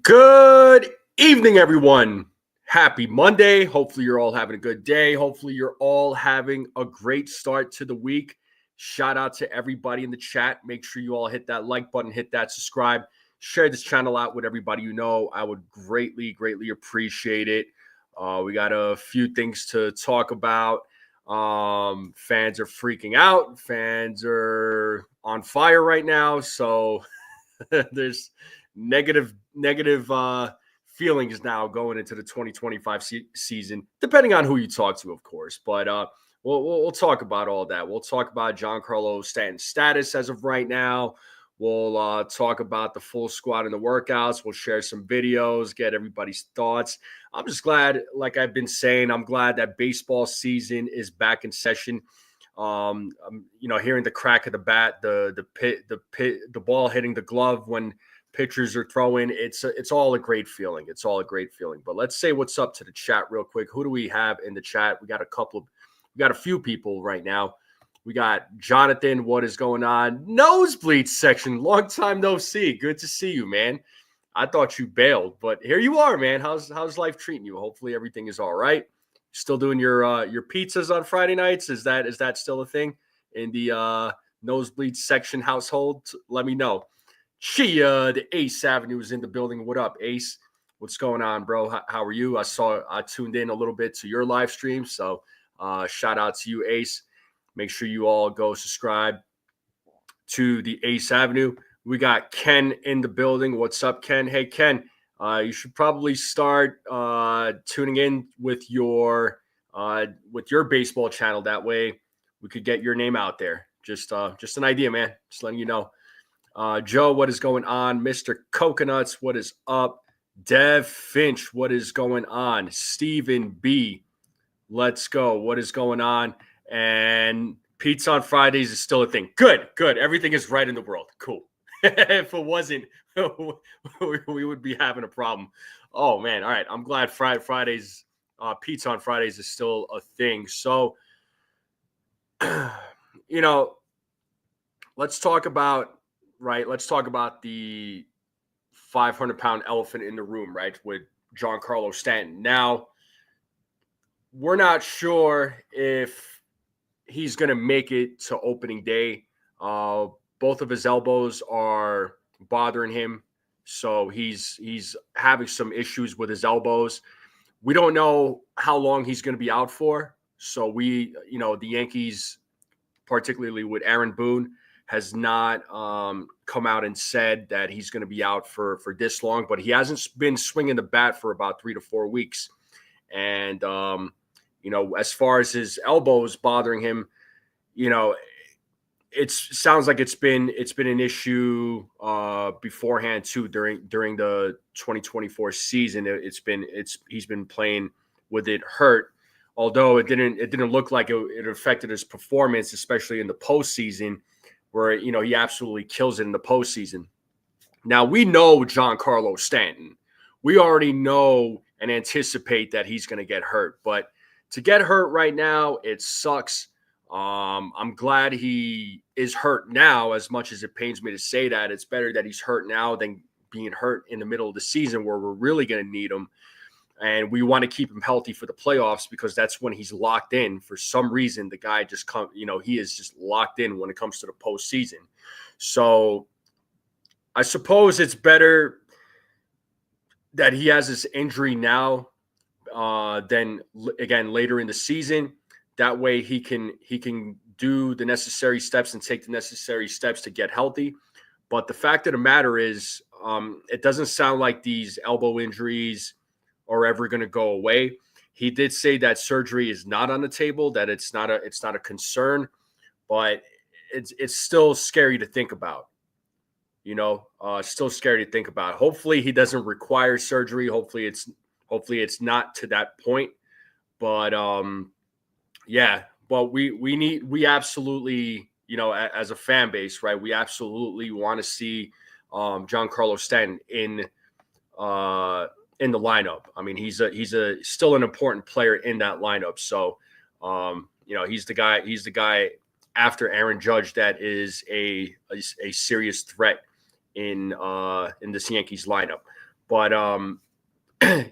Good evening, everyone. Happy Monday. Hopefully, you're all having a good day. Hopefully, you're all having a great start to the week. Shout out to everybody in the chat. Make sure you all hit that like button, hit that subscribe, share this channel out with everybody you know. I would greatly appreciate it. We got a few things to talk about. Fans are freaking out. Fans are on fire right now. So there's negative feelings now going into the 2025 season, depending on who you talk to, of course. But we'll talk about all that. We'll talk about Giancarlo Stanton's status as of right now. We'll talk about the full squad and the workouts. We'll share some videos, get everybody's thoughts. I'm just glad, like I've been saying, I'm glad that baseball season is back in session. Hearing the crack of the bat, the ball hitting the glove when pitchers are throwing, it's all a great feeling. It's all a great feeling. But let's say what's up to the chat real quick. Who do we have in the chat? We got a few people right now. We got Jonathan. What is going on? Nosebleed section. Long time no see. Good to see you, man. I thought you bailed, but here you are, man. How's life treating you? Hopefully everything is all right. Still doing your pizzas on Friday nights? Is that still a thing in the nosebleed section household? Let me know. Chia, the Ace Avenue is in the building. What up, Ace? What's going on, bro? How are you? I tuned in a little bit to your live stream, so shout out to you, Ace. Make sure you all go subscribe to the Ace Avenue. We got Ken in the building. What's up, Ken? Hey, Ken. You should probably start tuning in with your baseball channel. That way, we could get your name out there. Just an idea, man. Just letting you know. Joe, what is going on? Mr. Coconuts, what is up? Dev Finch, what is going on? Stephen B, let's go. What is going on? And pizza on Fridays is still a thing. Good. Everything is right in the world. Cool. If it wasn't, we would be having a problem. Oh, man. All right. I'm glad Fridays, pizza on Fridays is still a thing. So, let's talk about the 500-pound elephant in the room, right, with Giancarlo Stanton. Now, we're not sure if he's going to make it to opening day. Both of his elbows are bothering him, so he's having some issues with his elbows. We don't know how long he's going to be out for. So the Yankees, particularly with Aaron Boone, has not come out and said that he's going to be out for this long, but he hasn't been swinging the bat for about 3 to 4 weeks. And, as far as his elbows bothering him, it sounds like it's been an issue beforehand too during the 2024 season. He's been playing with it hurt, although it didn't look like it affected his performance, especially in the postseason, where he absolutely kills it in the postseason. Now we know Giancarlo Stanton. We already know and anticipate that he's going to get hurt, but to get hurt right now, it sucks. I'm glad he is hurt now, as much as it pains me to say that. It's better that he's hurt now than being hurt in the middle of the season where we're really going to need him. And we want to keep him healthy for the playoffs because that's when he's locked in. For some reason, the guy he is just locked in when it comes to the postseason. So I suppose it's better that he has this injury now than, again, later in the season. That way he can do the necessary steps and take the necessary steps to get healthy. But the fact of the matter is, it doesn't sound like these elbow injuries are ever going to go away. He did say that surgery is not on the table, that it's not a concern, but it's still scary to think about. Still scary to think about. Hopefully he doesn't require surgery. Hopefully it's not to that point. But yeah, but we absolutely, as a fan base, right? We absolutely want to see Giancarlo Stanton in the lineup. I mean, he's still an important player in that lineup. So, he's the guy after Aaron Judge that is a serious threat in this Yankees lineup. But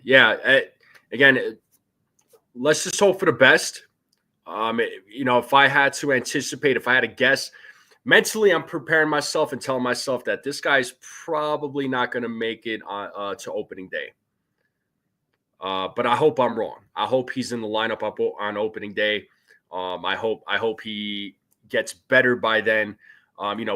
yeah, again, let's just hope for the best. If I had to anticipate, if I had to guess, mentally, I'm preparing myself and telling myself that this guy's probably not going to make it to opening day. But I hope I'm wrong. I hope he's in the lineup up on opening day. I hope he gets better by then.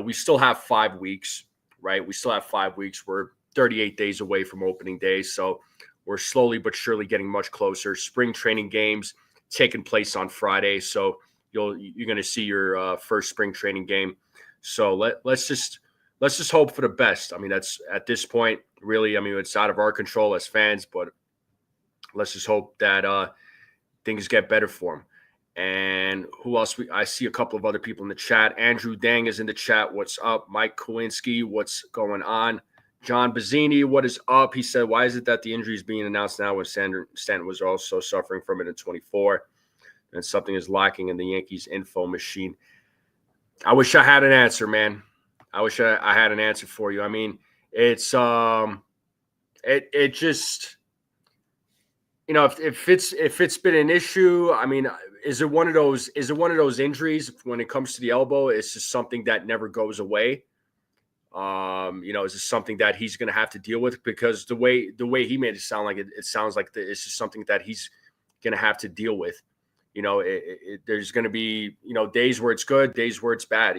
We still have 5 weeks, right? We still have 5 weeks. We're 38 days away from opening day, so we're slowly but surely getting much closer. Spring training games taking place on Friday, so you're going to see your first spring training game. So let's just hope for the best. I mean, that's at this point, really. I mean, it's out of our control as fans, but let's just hope that things get better for him. And who else? I see a couple of other people in the chat. Andrew Dang is in the chat. What's up? Mike Kowinski, what's going on? John Bazzini, what is up? He said, why is it that the injury is being announced now when Stanton was also suffering from it in 24? And something is lacking in the Yankees info machine. I wish I had an answer, man. I wish I had an answer for you. I mean, it's it just, if it's been an issue, I mean, is it one of those injuries when it comes to the elbow? It's just something that never goes away. Is this something that he's going to have to deal with? Because the way he made it sound like it sounds like it's just something that he's going to have to deal with. There's going to be, days where it's good, days where it's bad.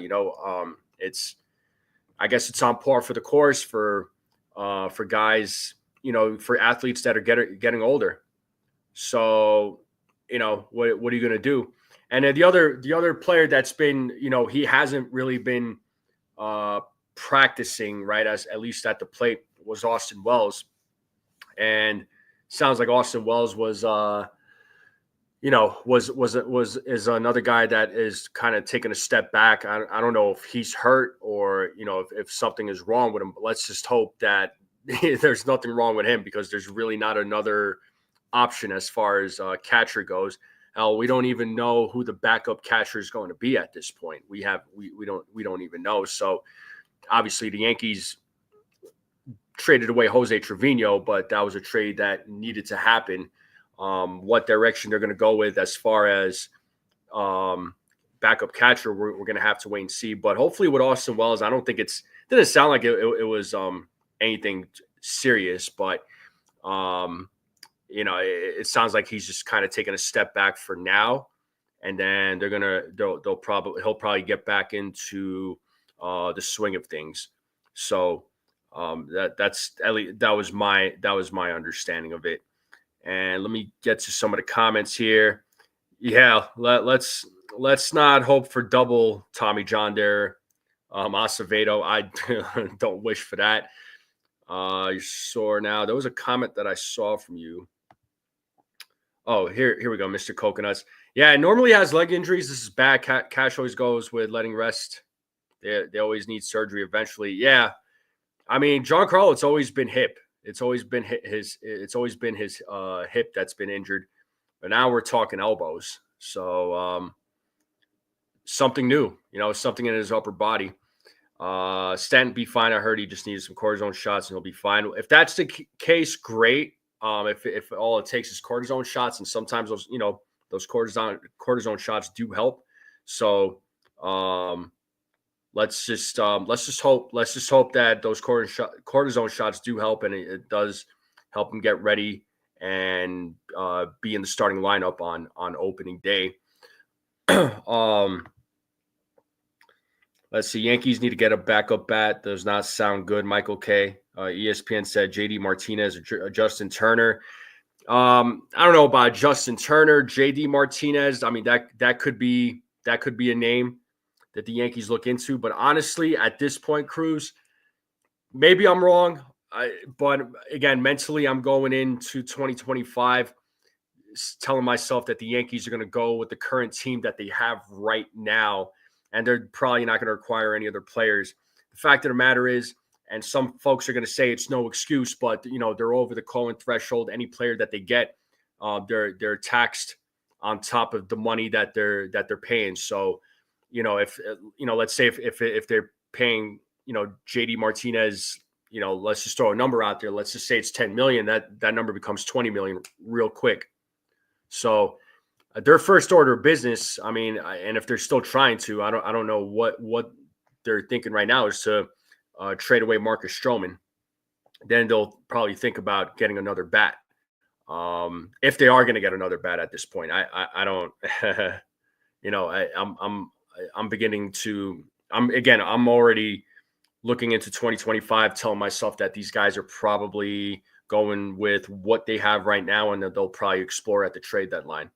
I guess it's on par for the course for guys, for athletes that are getting older. So, what are you going to do? And then the other player that's been, he hasn't really been practicing, right, as at least at the plate, was Austin Wells. And sounds like Austin Wells was is another guy that is kind of taking a step back. I don't know if he's hurt or if something is wrong with him, but let's just hope that there's nothing wrong with him, because there's really not another option as far as catcher goes. We don't even know who the backup catcher is going to be at this point. We don't even know. So obviously the Yankees traded away Jose Trevino, but that was a trade that needed to happen. What direction they're going to go with as far as backup catcher, we're going to have to wait and see. But hopefully with Austin Wells, I don't think it didn't sound like it was anything serious, but it sounds like he's just kind of taking a step back for now, and then he'll probably get back into the swing of things. So that was my understanding of it. And let me get to some of the comments here. Yeah, let's not hope for double Tommy John there, Acevedo. I don't wish for that. You're sore now. There was a comment that I saw from you. Oh, here we go, Mr. Coconuts. Yeah, normally has leg injuries. This is bad. Cash always goes with letting rest. They always need surgery eventually. Yeah, I mean, Giancarlo, it's always been hip. It's always been his hip that's been injured. But now we're talking elbows. So something new, something in his upper body. Stanton be fine. I heard he just needed some cortisone shots and he'll be fine. If that's the case, great. If all it takes is cortisone shots, and sometimes those cortisone shots do help. So let's just hope that those cortisone shots do help, and it does help him get ready and be in the starting lineup on opening day. Let's see. Yankees need to get a backup bat. Does not sound good. Michael K. ESPN said JD Martinez or Justin Turner. I don't know about Justin Turner. JD Martinez. I mean, that could be a name that the Yankees look into. But honestly, at this point, Cruz, maybe I'm wrong. But again, mentally, I'm going into 2025 telling myself that the Yankees are going to go with the current team that they have right now, and they're probably not going to require any other players. The fact of the matter is, and some folks are going to say it's no excuse, but they're over the Cohen threshold. Any player that they get, they're taxed on top of the money that they're paying. So, if let's say if they're paying JD Martinez let's just throw a number out there. Let's just say it's 10 million. That number becomes 20 million real quick. So their first order of business, I mean, and if they're still trying to, I don't know what they're thinking right now is to trade away Marcus Stroman. Then they'll probably think about getting another bat. If they are going to get another bat at this point, I don't, I'm beginning to, I'm already looking into 2025, telling myself that these guys are probably going with what they have right now, and that they'll probably explore at the trade deadline.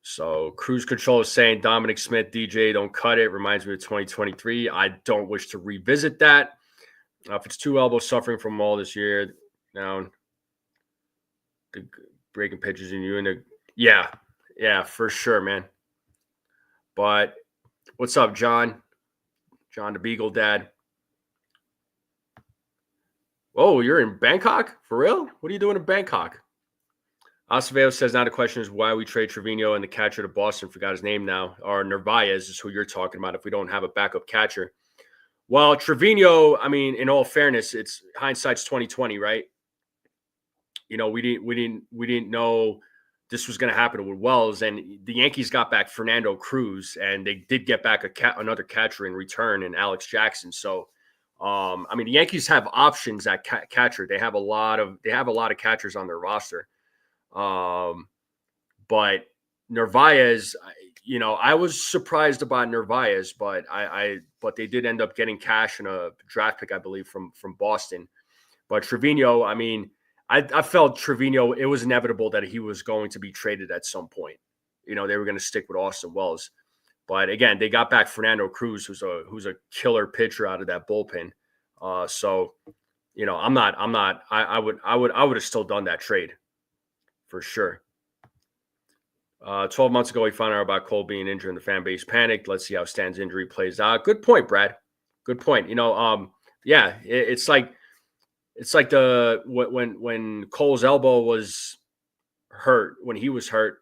So Cruise Control is saying Dominic Smith, DJ, don't cut it. Reminds me of 2023. I don't wish to revisit that. If it's two elbows suffering from all this year, now the breaking pitches in you and yeah, for sure, man. But what's up, John? John the Beagle Dad. Oh, you're in Bangkok? For real? What are you doing in Bangkok? Acevedo says, now the question is why we trade Trevino and the catcher to Boston. Forgot his name now. Or Narvaez is who you're talking about if we don't have a backup catcher. Well, Trevino, I mean, in all fairness, it's hindsight's 2020, right? We didn't know this was going to happen with Wells, and the Yankees got back Fernando Cruz, and they did get back another catcher in return in Alex Jackson. So, I mean, the Yankees have options at catcher. They have a lot of catchers on their roster. But Narvaez, I was surprised about Narvaez, but but they did end up getting cash in a draft pick, I believe, from Boston. But Trevino, I mean, I felt Trevino, it was inevitable that he was going to be traded at some point. They were going to stick with Austin Wells. But again, they got back Fernando Cruz, who's a killer pitcher out of that bullpen. So, I would have still done that trade for sure. 12 months ago, we found out about Cole being injured and the fan base panicked. Let's see how Stan's injury plays out. Good point, Brad. Good point. It's like when Cole's elbow was hurt, when he was hurt,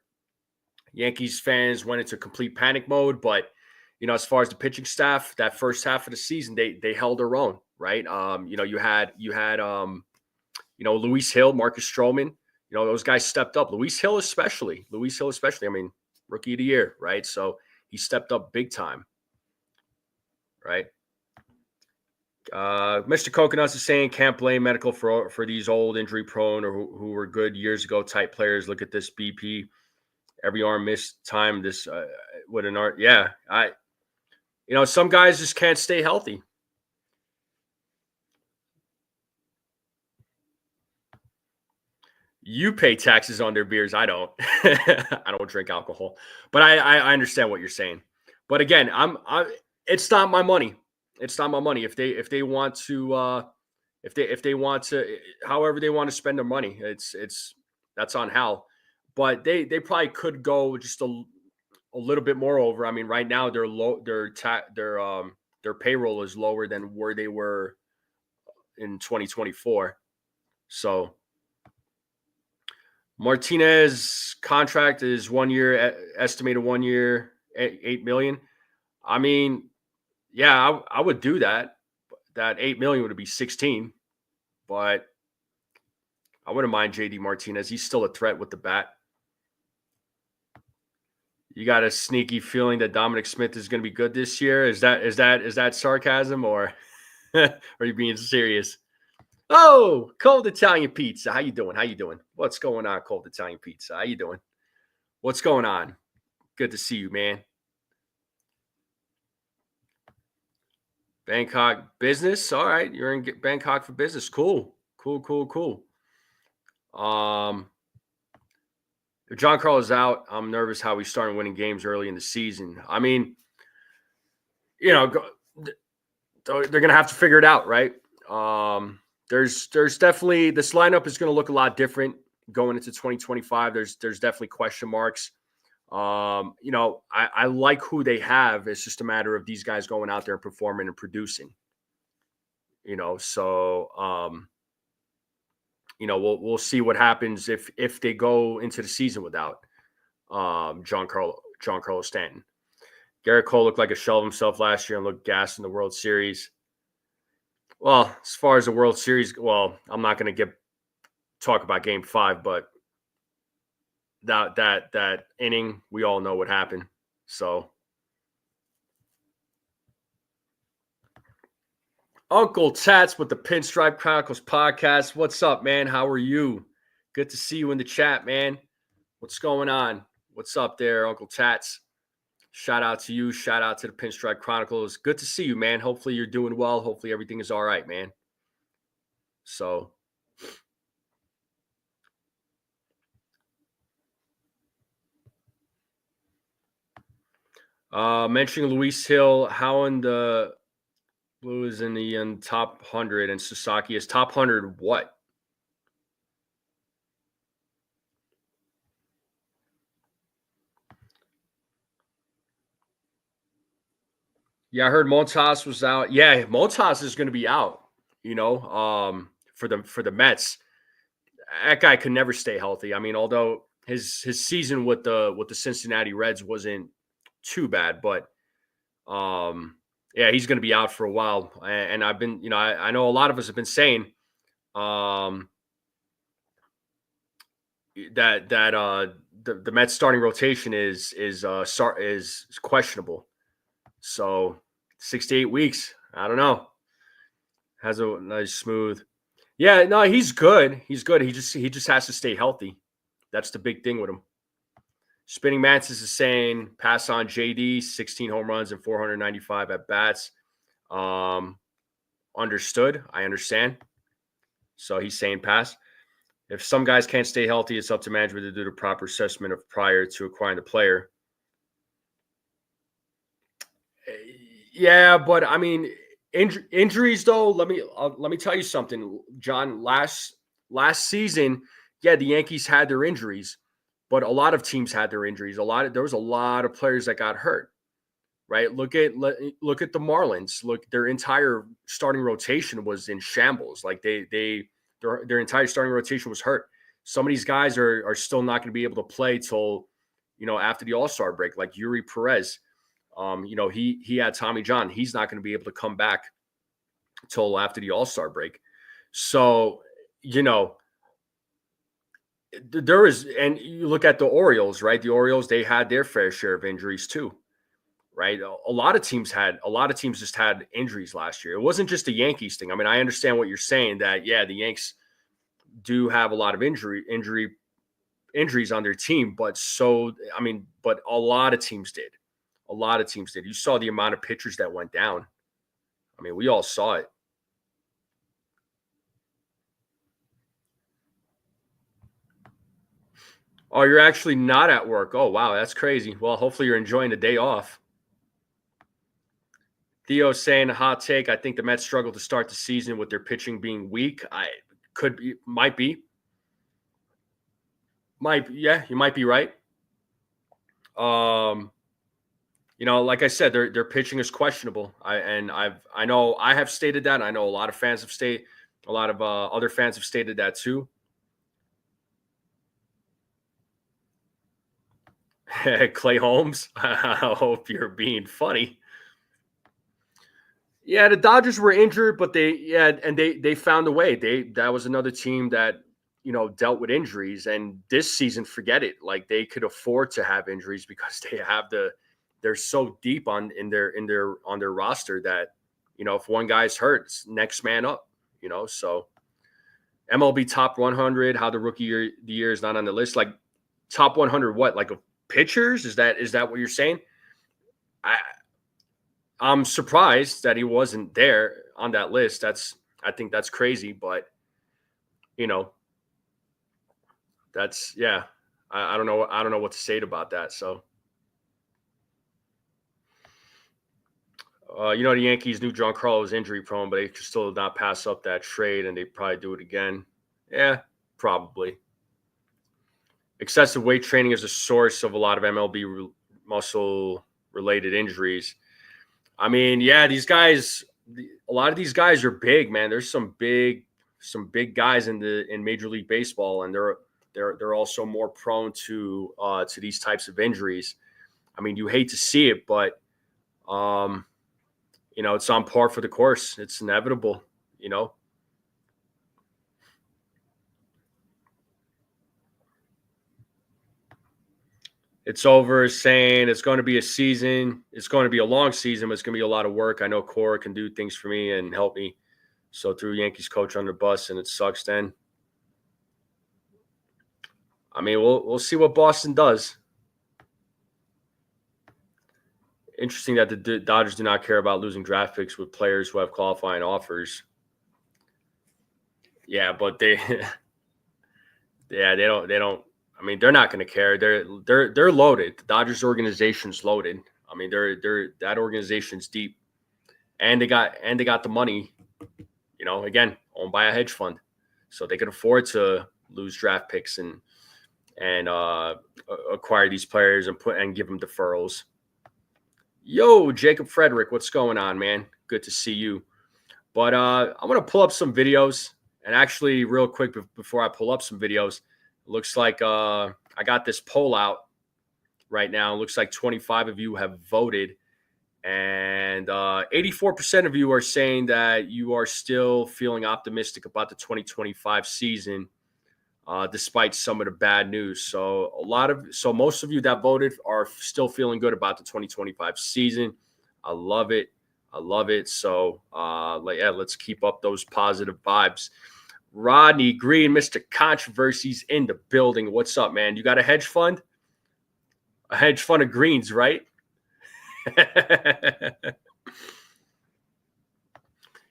Yankees fans went into complete panic mode. But, as far as the pitching staff, that first half of the season, they held their own, right? You had Luis Hill, Marcus Stroman, those guys stepped up. Luis Hill especially, I mean, rookie of the year, right? So he stepped up big time, right? Mr. Coconuts is saying can't blame medical for these old injury prone or who were good years ago type players. Look at this BP. Every arm missed time. This with an art. Yeah. Some guys just can't stay healthy. You pay taxes on their beers. I don't. I don't drink alcohol, but I understand what you're saying. But again, it's not my money. It's not my money. If they want to, if they want to, however they want to spend their money, that's on Hal. But they probably could go just a little bit more over. I mean, right now their payroll is lower than where they were in 2024. So Martinez contract is 1 year, estimated 1 year, $8 million. I mean, yeah, I would do that. That $8 million would be 16, but I wouldn't mind JD Martinez. He's still a threat with the bat. You got a sneaky feeling that Dominic Smith is going to be good this year. Is that sarcasm or are you being serious? Oh, Cold Italian Pizza. How you doing? What's going on, Cold Italian Pizza? How you doing? What's going on? Good to see you, man. Bangkok business. All right. You're in Bangkok for business. Cool. If Giancarlo is out, I'm nervous how we started winning games early in the season. I mean, they're going to have to figure it out, right? There's definitely, this lineup is going to look a lot different going into 2025. There's definitely question marks. I like who they have. It's just a matter of these guys going out there and performing and producing. So we'll see what happens if they go into the season without Giancarlo Stanton. Garrett Cole looked like a shell of himself last year and looked gassed in the World Series. Well, as far as the World Series, well, I'm not going to talk about Game 5, but that inning, we all know what happened. So, Uncle Tats with the Pinstripe Chronicles podcast. What's up, man? How are you? Good to see you in the chat, man. What's going on? What's up there, Uncle Tats? Shout out to you. Shout out to the Pinstripe Chronicles. Good to see you, man. Hopefully you're doing well. Hopefully everything is all right, man. So, mentioning Luis Hill, how in the Blue is in the top 100 and Sasaki is top 100 what? Yeah, I heard Montas was out. Yeah, Montas is going to be out, for the Mets. That guy could never stay healthy. I mean, although his season with the Cincinnati Reds wasn't too bad, but yeah, he's going to be out for a while. And I've been, I know a lot of us have been saying um, that the Mets starting rotation is questionable. So 6 to 8 weeks, I don't know. Has a nice smooth. Yeah, no, he's good. He's good. He just has to stay healthy. That's the big thing with him. Spinning Mantis is saying pass on JD, 16 home runs and 495 at bats. Understood. I understand. So he's saying pass. If some guys can't stay healthy, it's up to management to do the proper assessment of prior to acquiring the player. Yeah, but I mean, injuries though. Let me tell you something, John. Last season, yeah, the Yankees had their injuries, but a lot of teams had their injuries. There was a lot of players that got hurt. Right? Look at the Marlins. Look, their entire starting rotation was in shambles. Like their entire starting rotation was hurt. Some of these guys are still not going to be able to play till after the All-Star break. Like Yuri Perez, he had Tommy John. He's not going to be able to come back till after the All-Star break. So there is, and you look at the Orioles, right? The Orioles, they had their fair share of injuries too. Right? A lot of teams just had injuries last year. It wasn't just a Yankees thing. I mean, I understand what you're saying that, yeah, the Yanks do have a lot of injuries on their team, but but a lot of teams did. A lot of teams did. You saw the amount of pitchers that went down. I mean, we all saw it. Oh, you're actually not at work. Oh, wow, that's crazy. Well, hopefully you're enjoying the day off. Theo saying a hot take. I think the Mets struggled to start the season with their pitching being weak. Might be. Yeah, you might be right. Like I said, their pitching is questionable. I know I have stated that. I know a lot of fans have stated, a lot of other fans have stated that too. Clay Holmes, I hope you're being funny. Yeah, the Dodgers were injured, but they found a way. That was another team that dealt with injuries, and this season, forget it. Like they could afford to have injuries because they're so deep on their roster that if one guy's hurt, it's next man up. So MLB top 100, how the the year is not on the list. Like top 100, what like of pitchers? Is that what you're saying? I'm surprised that he wasn't there on that list. I think that's crazy, but you know, that's yeah. I don't know. I don't know what to say about that. So, the Yankees knew Giancarlo was injury prone, but they still did not pass up that trade, and they probably do it again. Yeah, probably. Excessive weight training is a source of a lot of MLB muscle related injuries. I mean, yeah, these guys, a lot of these guys are big, man. There's some big guys in Major League Baseball, and they're also more prone to these types of injuries. I mean, you hate to see it, but it's on par for the course. It's inevitable. you know. It's over saying it's going to be a season. It's going to be a long season, but it's going to be a lot of work. I know Cora can do things for me and help me. So threw Yankees coach under bus, and it sucks then. I mean, we'll see what Boston does. Interesting that the Dodgers do not care about losing draft picks with players who have qualifying offers. Yeah, but they they don't. I mean, they're not going to care. They're loaded. The Dodgers organization's loaded. I mean, they're that organization's deep, and they got the money. You know, again, owned by a hedge fund, so they can afford to lose draft picks and acquire these players and give them deferrals. Yo, Jacob Frederick, what's going on, man? Good to see you. But I'm gonna pull up some videos, and actually, real quick before I pull up some videos, it looks like I got this poll out right now. It looks like 25 of you have voted, and 84% of you are saying that you are still feeling optimistic about the 2025 season, despite some of the bad news. So most of you that voted are still feeling good about the 2025 season. I love it. I love it. So, let's keep up those positive vibes. Rodney Green, Mr. Controversies in the building. What's up, man? You got a hedge fund? A hedge fund of greens, right?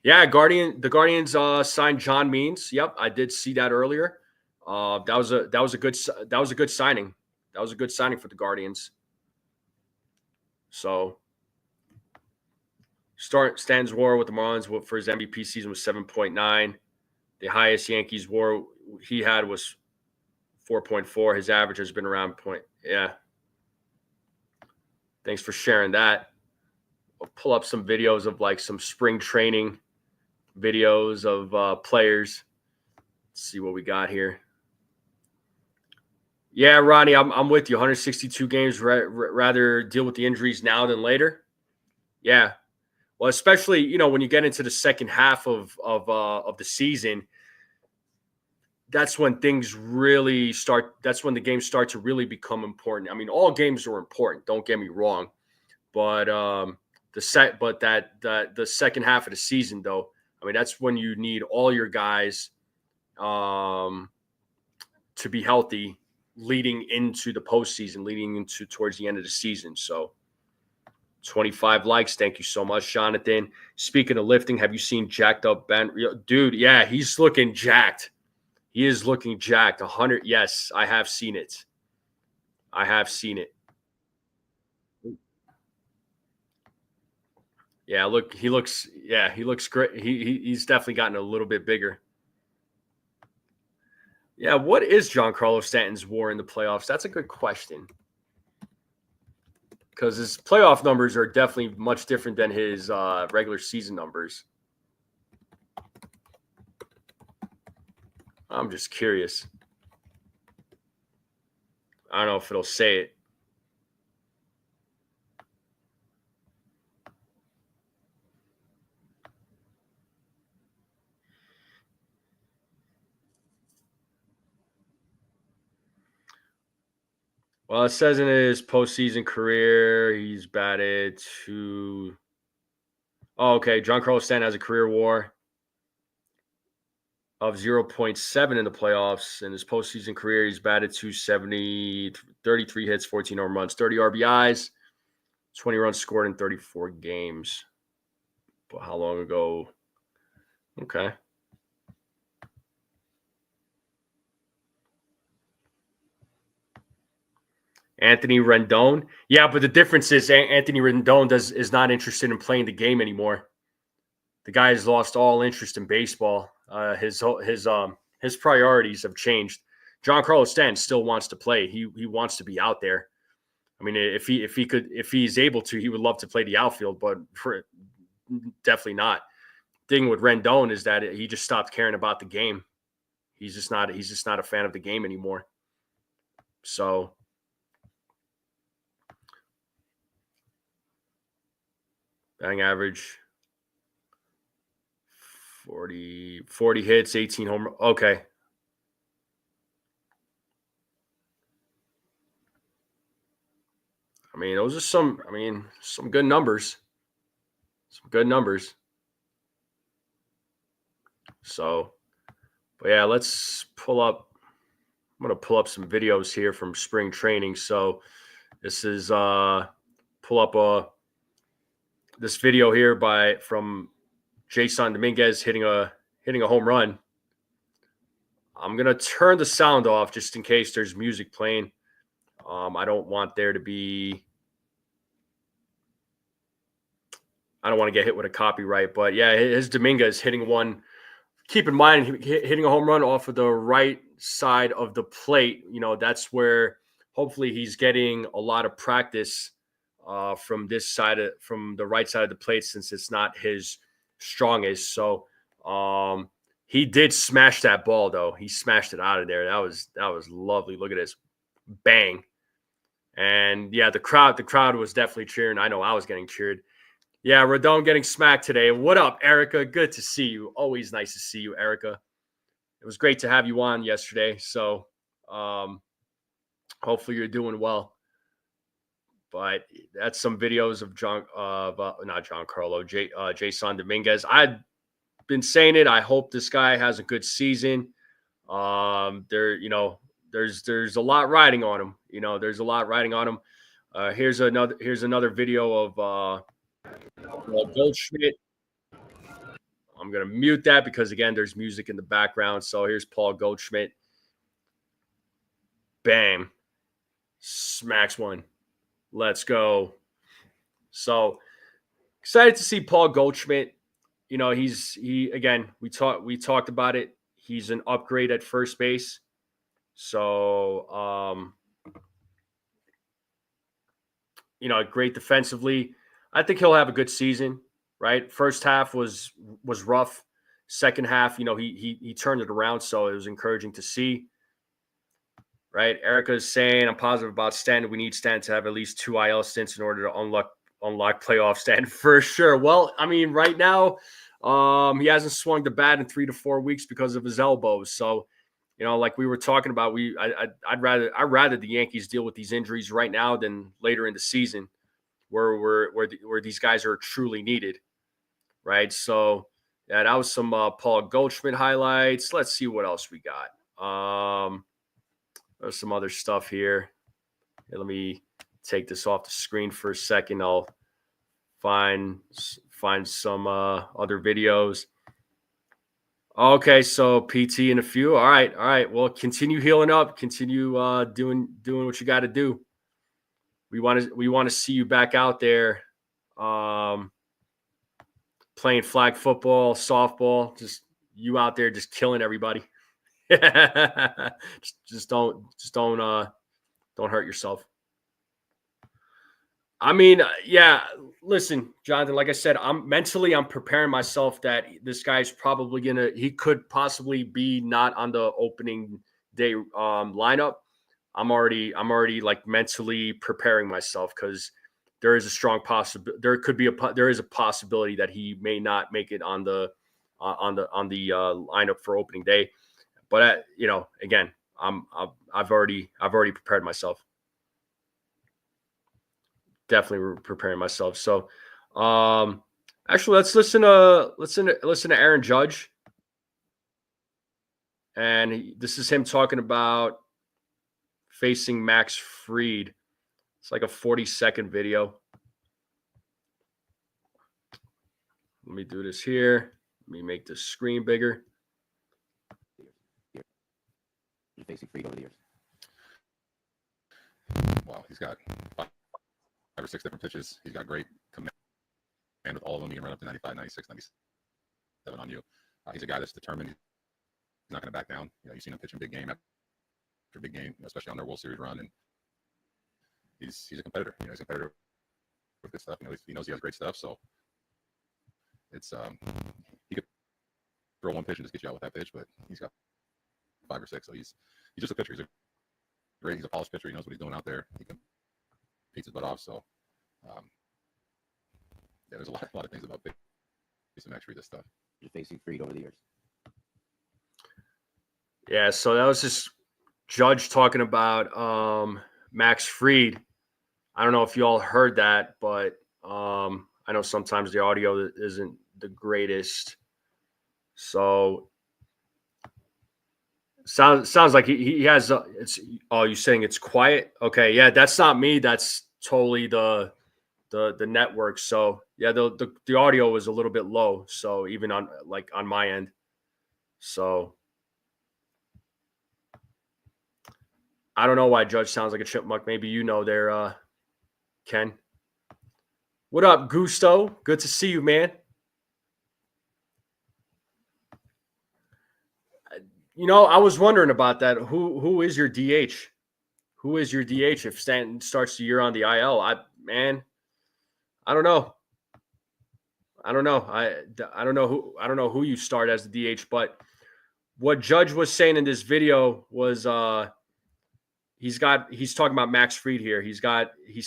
Yeah, the Guardians signed John Means. Yep, I did see that earlier. That was a good signing. That was a good signing for the Guardians. So Stan's WAR with the Marlins for his MVP season was 7.9. The highest Yankees WAR he had was 4.4. His average has been around point. Yeah. Thanks for sharing that. I'll pull up some videos of like some spring training videos of players. Let's see what we got here. Yeah, Ronnie, I'm with you. 162 games. Rather deal with the injuries now than later. Yeah. Well, especially when you get into the second half of the season, that's when things really start. That's when the games start to really become important. I mean, all games are important. Don't get me wrong, but the second half of the season, though, I mean, that's when you need all your guys to be healthy, leading into the postseason, leading into towards the end of the season. So 25 likes. Thank you so much, Jonathan. Speaking of lifting, have you seen jacked up Ben? Dude, yeah, he's looking jacked. He is looking jacked. 100. Yes, I have seen it. I have seen it. Yeah, look, he looks great. He's definitely gotten a little bit bigger. Yeah, what is Giancarlo Stanton's WAR in the playoffs? That's a good question. Because his playoff numbers are definitely much different than his regular season numbers. I'm just curious. I don't know if it'll say it. Well, it says in his postseason career, he's batted to. Oh, okay. Giancarlo Stanton has a career WAR of 0.7 in the playoffs. In his postseason career, he's batted 270, 33 hits, 14 home runs, 30 RBIs, 20 runs scored in 34 games. But how long ago? Okay. Anthony Rendon. Yeah, but the difference is Anthony Rendon is not interested in playing the game anymore. The guy has lost all interest in baseball. His priorities have changed. Giancarlo Stanton still wants to play. He wants to be out there. I mean, if he's able to, he would love to play the outfield, but definitely not. Thing with Rendon is that he just stopped caring about the game. He's just not a fan of the game anymore. So batting average 40 hits, 18 home. Okay. I mean, those are some good numbers. Some good numbers. So, but yeah, let's pull up. I'm going to pull up some videos here from spring training. So, this is pull up this video here from Jason Dominguez hitting a home run. I'm going to turn the sound off just in case there's music playing. I don't want there to be. I don't want to get hit with a copyright, but yeah, his Dominguez hitting one. Keep in mind, hitting a home run off of the right side of the plate. You know, that's where hopefully he's getting a lot of practice from the right side of the plate, since it's not his strongest. So he did smash that ball, though. He smashed it out of there. That was lovely. Look at this, bang. And yeah, the crowd was definitely cheering. I know I was getting cheered. Yeah, Rodon getting smacked today. What up, Erica? Good to see you. Always nice to see you, Erica. It was great to have you on yesterday. So hopefully you're doing well. But that's some videos of not Giancarlo, Jason Dominguez. I've been saying it. I hope this guy has a good season. There's a lot riding on him. There's a lot riding on him. Here's another video of Goldschmidt. I'm going to mute that because, again, there's music in the background. So here's Paul Goldschmidt. Bam. Smacks one. Let's go. So excited to see Paul Goldschmidt. We talked about it. He's an upgrade at first base. So, great defensively. I think he'll have a good season, right? First half was rough. Second half, he turned it around, so it was encouraging to see. Right? Erica is saying, I'm positive about Stanton. We need Stanton to have at least 2 IL stints in order to unlock playoff Stanton for sure. Well, I mean, right now, he hasn't swung the bat in 3 to 4 weeks because of his elbows. So, like we were talking about, I'd rather the Yankees deal with these injuries right now than later in the season, where these guys are truly needed, right? So, yeah, that was some Paul Goldschmidt highlights. Let's see what else we got. There's some other stuff here. Hey, let me take this off the screen for a second. I'll find some other videos. Okay, so PT in a few. All right. Well, continue healing up. Continue doing what you got to do. We want to see you back out there, playing flag football, softball. Just you out there, just killing everybody. just don't hurt yourself. I mean, yeah, listen, Jonathan, like I said, I'm preparing myself that this guy's probably he could possibly be not on the opening day lineup. I'm already like mentally preparing myself because there is a strong possibility. There is a possibility that he may not make it on the lineup for opening day. But again, I've already prepared myself. Definitely preparing myself. So, actually, let's listen to Aaron Judge, and this is him talking about facing Max Fried. It's like a 40-second video. Let me do this here. Let me make the screen bigger. You're facing Fried over the years. Well, he's got 5 or 6 different pitches. He's got great command with all of them. He can run up to 95, 96, 97 on you. He's a guy that's determined. He's not going to back down. You've seen him pitch in big game after big game, especially on their World Series run. And he's a competitor. He's a competitor with good stuff. He knows he has great stuff. So it's he could throw one pitch and just get you out with that pitch, but he's got 5 or 6. So he's just a pitcher. He's a polished pitcher. He knows what he's doing out there. He can beat his butt off. So yeah, there's a lot of things about facing Max Fried this stuff. facing Fried over the years. Yeah, so that was just Judge talking about Max Fried. I don't know if you all heard that, but I know sometimes the audio isn't the greatest. So sounds like he has it's you saying it's quiet? Okay, yeah, that's not me. That's totally the network. So yeah, the audio was a little bit low. So even on my end. So I don't know why Judge sounds like a chipmunk. Maybe you know there, Ken. What up, Gusto? Good to see you, man. I was wondering about that. Who is your DH? Who is your DH if Stanton starts the year on the IL? I don't know. I don't know. I don't know who you start as the DH, but what Judge was saying in this video was he's talking about Max Fried here. He's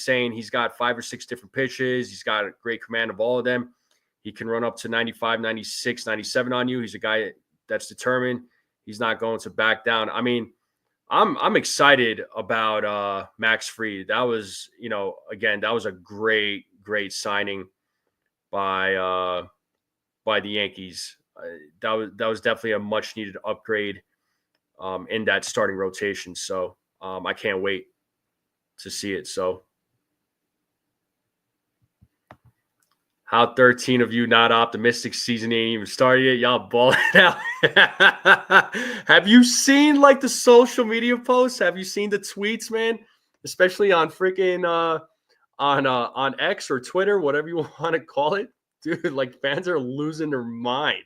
saying he's got 5 or 6 different pitches. He's got a great command of all of them. He can run up to 95, 96, 97 on you. He's a guy that's determined. He's not going to back down. I mean, I'm excited about Max Fried. That was, again, that was a great signing by the Yankees. That was definitely a much needed upgrade in that starting rotation. So I can't wait to see it. So how 13 of you not optimistic? Season ain't even started yet. Y'all balling out. Have you seen the social media posts? Have you seen the tweets, man? Especially on freaking on X or Twitter, whatever you want to call it. Dude, fans are losing their mind.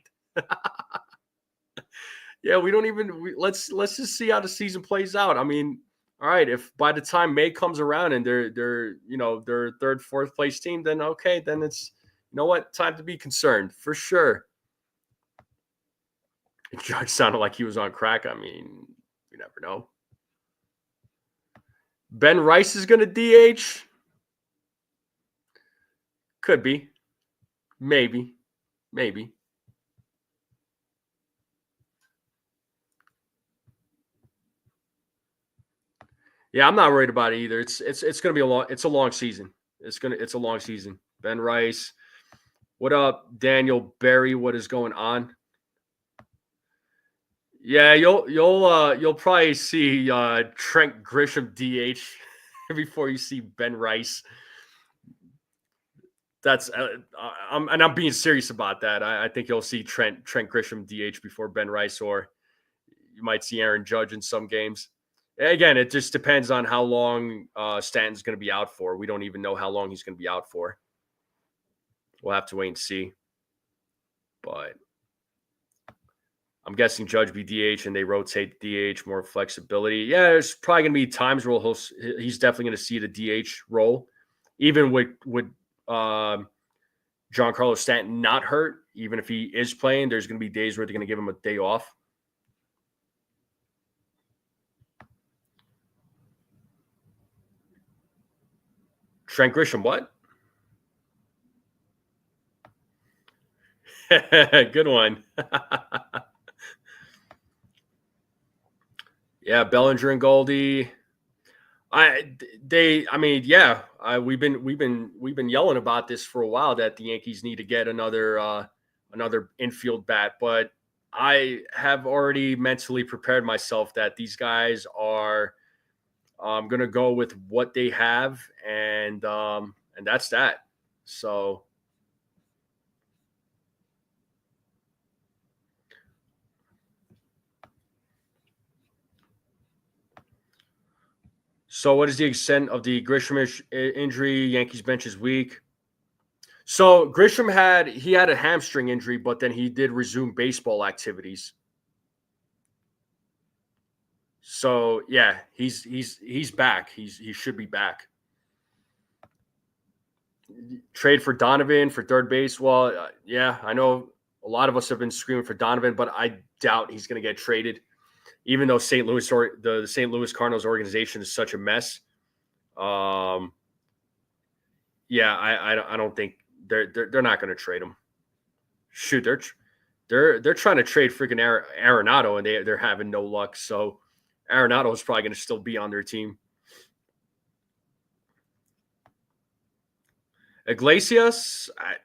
Yeah, let's just see how the season plays out. I mean, all right, if by the time May comes around and they're their third, fourth place team, then okay, then it's what, time to be concerned for sure. Judge sounded like he was on crack. I mean, you never know. Ben Rice is going to DH. Could be. Maybe. Yeah, I'm not worried about it either. It's going to be a long season. It's a long season. Ben Rice. What up, Daniel Berry? What is going on? Yeah, you'll probably see Trent Grisham DH before you see Ben Rice. That's I'm being serious about that. I think you'll see Trent Grisham DH before Ben Rice, or you might see Aaron Judge in some games. Again, it just depends on how long Stanton's going to be out for. We don't even know how long he's going to be out for. We'll have to wait and see. But I'm guessing Judge be DH and they rotate DH, more flexibility. Yeah, there's probably going to be times where he's definitely going to see the DH role. Even with Giancarlo Stanton not hurt, even if he is playing, there's going to be days where they're going to give him a day off. Trent Grisham, what? Good one. Yeah, Bellinger and Goldie. We've been yelling about this for a while that the Yankees need to get another infield bat, but I have already mentally prepared myself that these guys are going to go with what they have, and that's that. So. So what is the extent of the Grisham injury? Yankees bench is weak. So Grisham had a hamstring injury, but then he did resume baseball activities. So yeah, he's back. He should be back. Trade for Donovan for third base. Well, yeah, I know a lot of us have been screaming for Donovan, but I doubt he's going to get traded. Even though the St. Louis Cardinals organization is such a mess, I don't think they're not going to trade him. Shoot, they're trying to trade freaking Arenado, and they're having no luck. So Arenado is probably going to still be on their team. Iglesias, I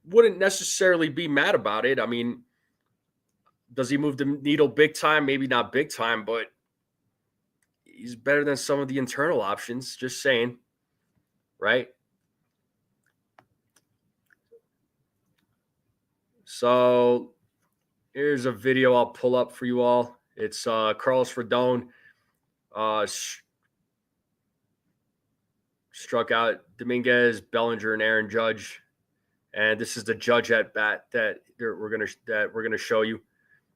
wouldn't necessarily be mad about it. I mean, does he move the needle big time? Maybe not big time, but he's better than some of the internal options. Just saying, right? So here's a video I'll pull up for you all. It's Carlos Rodon struck out Dominguez, Bellinger, and Aaron Judge, and this is the Judge at bat that we're gonna show you.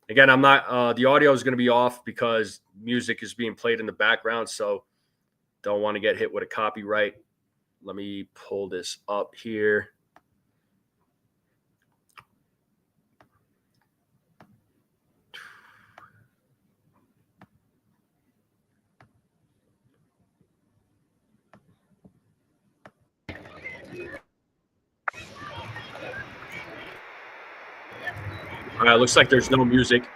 Again, I'm not. The audio is gonna be off because music is being played in the background, so don't want to get hit with a copyright. Let me pull this up here. All right, looks like there's no music.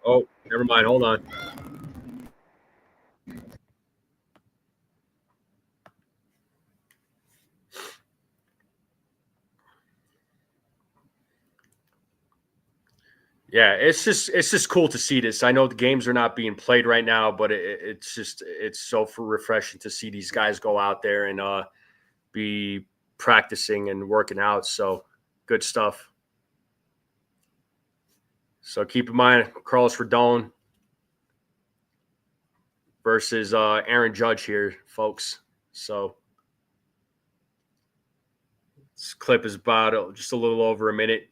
Oh, never mind. Hold on. Yeah, it's just cool to see this. I know the games are not being played right now, but it's so refreshing to see these guys go out there and be practicing and working out. So good stuff. So keep in mind, Carlos Rodon versus Aaron Judge here, folks. So this clip is about just a little over a minute.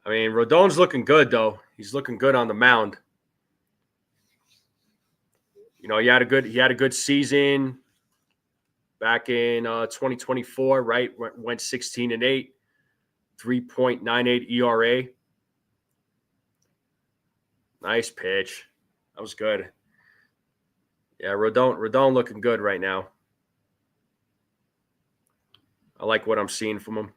I mean, Rodon's looking good, though. He's looking good on the mound. You know, he had a good season back in 2024, right? Went 16-8, 3.98 ERA. Nice pitch. That was good. Yeah, Rodon looking good right now. I like what I'm seeing from him.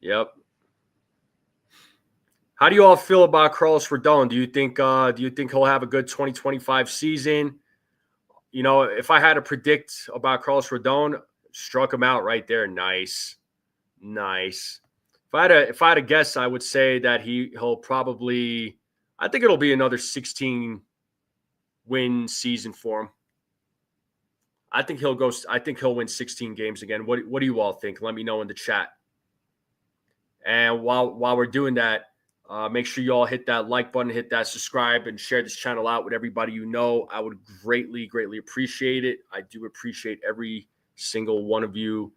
Yep. How do you all feel about Carlos Rodon? Do you think he'll have a good 2025 season? You know, if I had to predict about Carlos Rodon, struck him out right there. Nice. If I had to guess, I would say that he'll probably, I think it'll be another 16 win season for him. I think he'll win 16 games again. What do you all think? Let me know in the chat. And while we're doing that, make sure you all hit that like button, hit that subscribe, and share this channel out with everybody you know. I would greatly appreciate it. I do appreciate every single one of you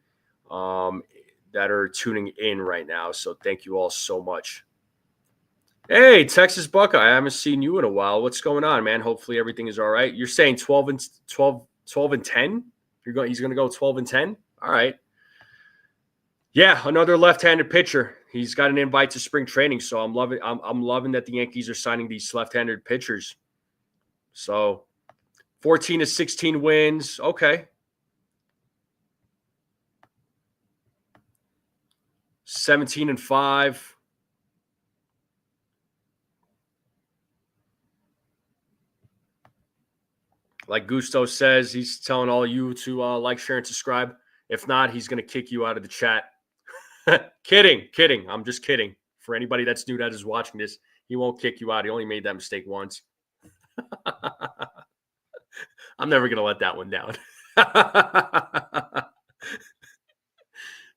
that are tuning in right now. So thank you all so much. Hey, Texas Buckeye, I haven't seen you in a while. What's going on, man? Hopefully everything is all right. You're saying 12 and 10? He's going to go 12 and 10? All right. Yeah, another left-handed pitcher. He's got an invite to spring training, so I'm loving that the Yankees are signing these left-handed pitchers. So 14 to 16 wins. Okay. 17 and 5. Like Gusto says, he's telling all you to like, share, and subscribe. If not, he's going to kick you out of the chat. Kidding. I'm just kidding. For anybody that's new that is watching this, he won't kick you out. He only made that mistake once. I'm never going to let that one down.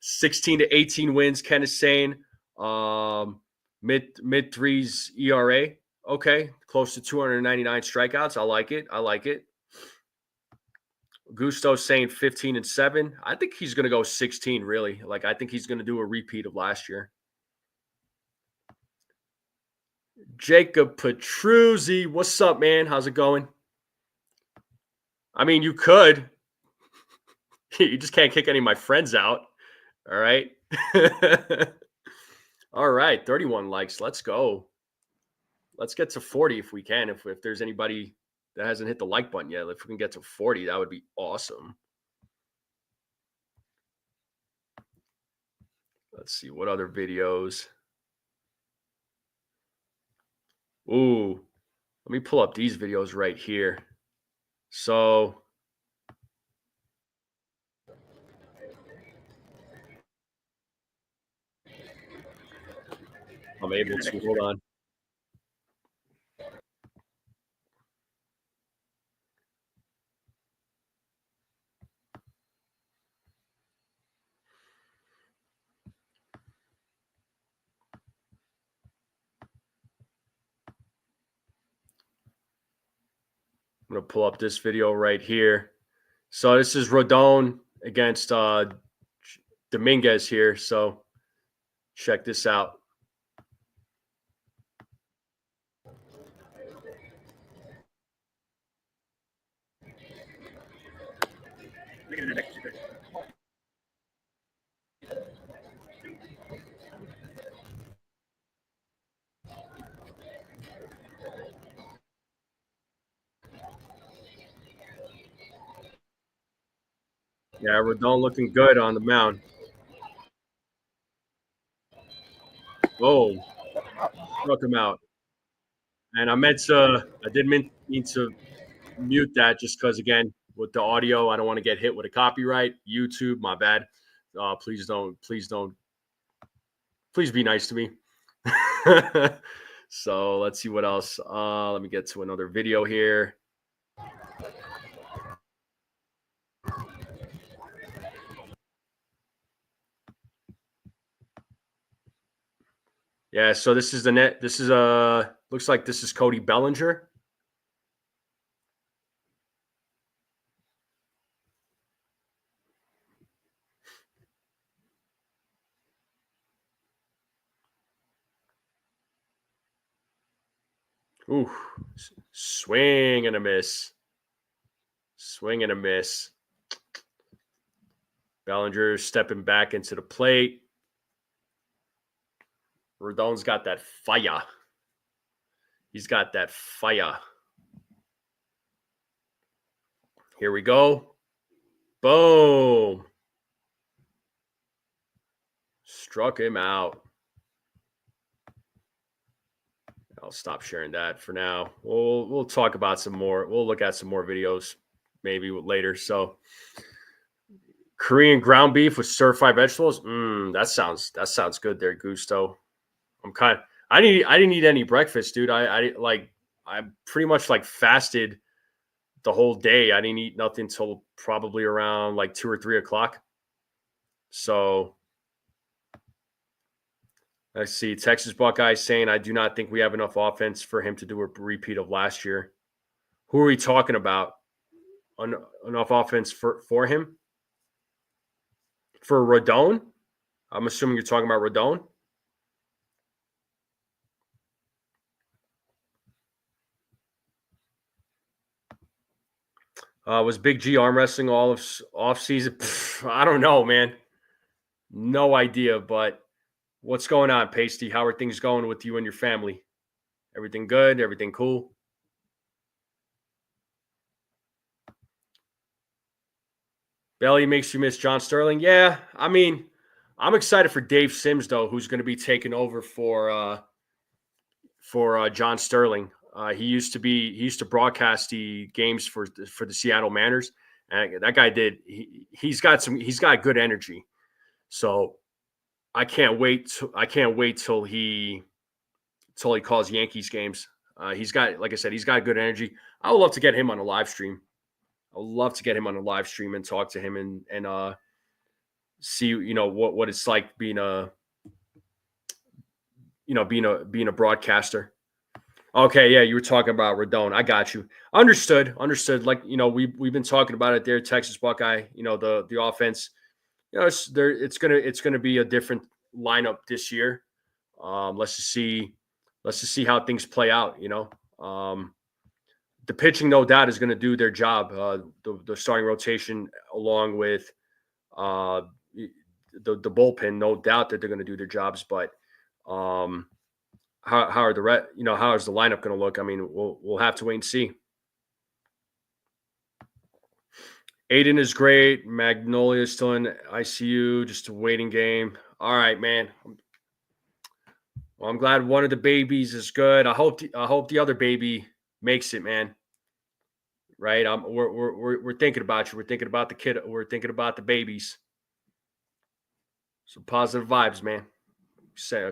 16 to 18 wins, Ken is saying. Mid threes ERA. Okay. Close to 299 strikeouts. I like it. Gusto's saying 15 and 7. I think he's going to go 16, really. Like, I think he's going to do a repeat of last year. Jacob Petruzzi, what's up, man? How's it going? I mean, you could. You just can't kick any of my friends out. All right. All right. 31 likes. Let's go. Let's get to 40 if we can. If there's anybody that hasn't hit the like button yet, if we can get to 40, that would be awesome. Let's see what other videos. Ooh, let me pull up these videos right here. So I'm able to. Hold on. I'm going to pull up this video right here. So this is Rodon against Dominguez here. So check this out. Yeah, Rodon looking good on the mound. Oh, struck him out. And I did mean to mute that just because, again, with the audio, I don't want to get hit with a copyright. YouTube, my bad. Please be nice to me. So let's see what else. Let me get to another video here. Yeah, so this is the net. This is looks like this is Cody Bellinger. Ooh, swing and a miss. Swing and a miss. Bellinger stepping back into the plate. Rodon's got that fire. He's got that fire. Here we go. Boom. Struck him out. I'll stop sharing that for now. We'll talk about some more. We'll look at some more videos maybe later. So Korean ground beef with stir-fried vegetables. That sounds good there, Gusto. I didn't eat any breakfast, dude. I pretty much like fasted the whole day. I didn't eat nothing till probably around like 2 or 3 o'clock. So let's see. Texas Buckeyes saying, I do not think we have enough offense for him to do a repeat of last year. Who are we talking about? Enough offense for him? For Rodon? I'm assuming you're talking about Rodon. Was Big G arm wrestling all of off season? I don't know, man. No idea. But what's going on, Pasty? How are things going with you and your family? Everything good? Everything cool? Belly makes you miss John Sterling. Yeah, I mean, I'm excited for Dave Sims though, who's going to be taking over for John Sterling. He used to broadcast the games for the Seattle Mariners, and that guy did. He's got good energy. So I can't wait till he calls Yankees games. He's got, like I said, he's got good energy. I would love to get him on a live stream. I would love to get him on a live stream and talk to him and see what it's like being a broadcaster. Okay, yeah, you were talking about Rodon. I got you. Understood. Like we've been talking about it there. Texas Buckeye. The offense. It's gonna be a different lineup this year. Let's just see how things play out. The pitching, no doubt, is going to do their job. The starting rotation, along with the bullpen. No doubt that they're going to do their jobs, but how are how is the lineup going to look? I mean, we'll have to wait and see. Aiden is great. Magnolia is still in ICU, just a waiting game. All right, man. Well, I'm glad one of the babies is good. I hope the other baby makes it, man. Right? We're thinking about you. We're thinking about the kid. We're thinking about the babies. Some positive vibes, man.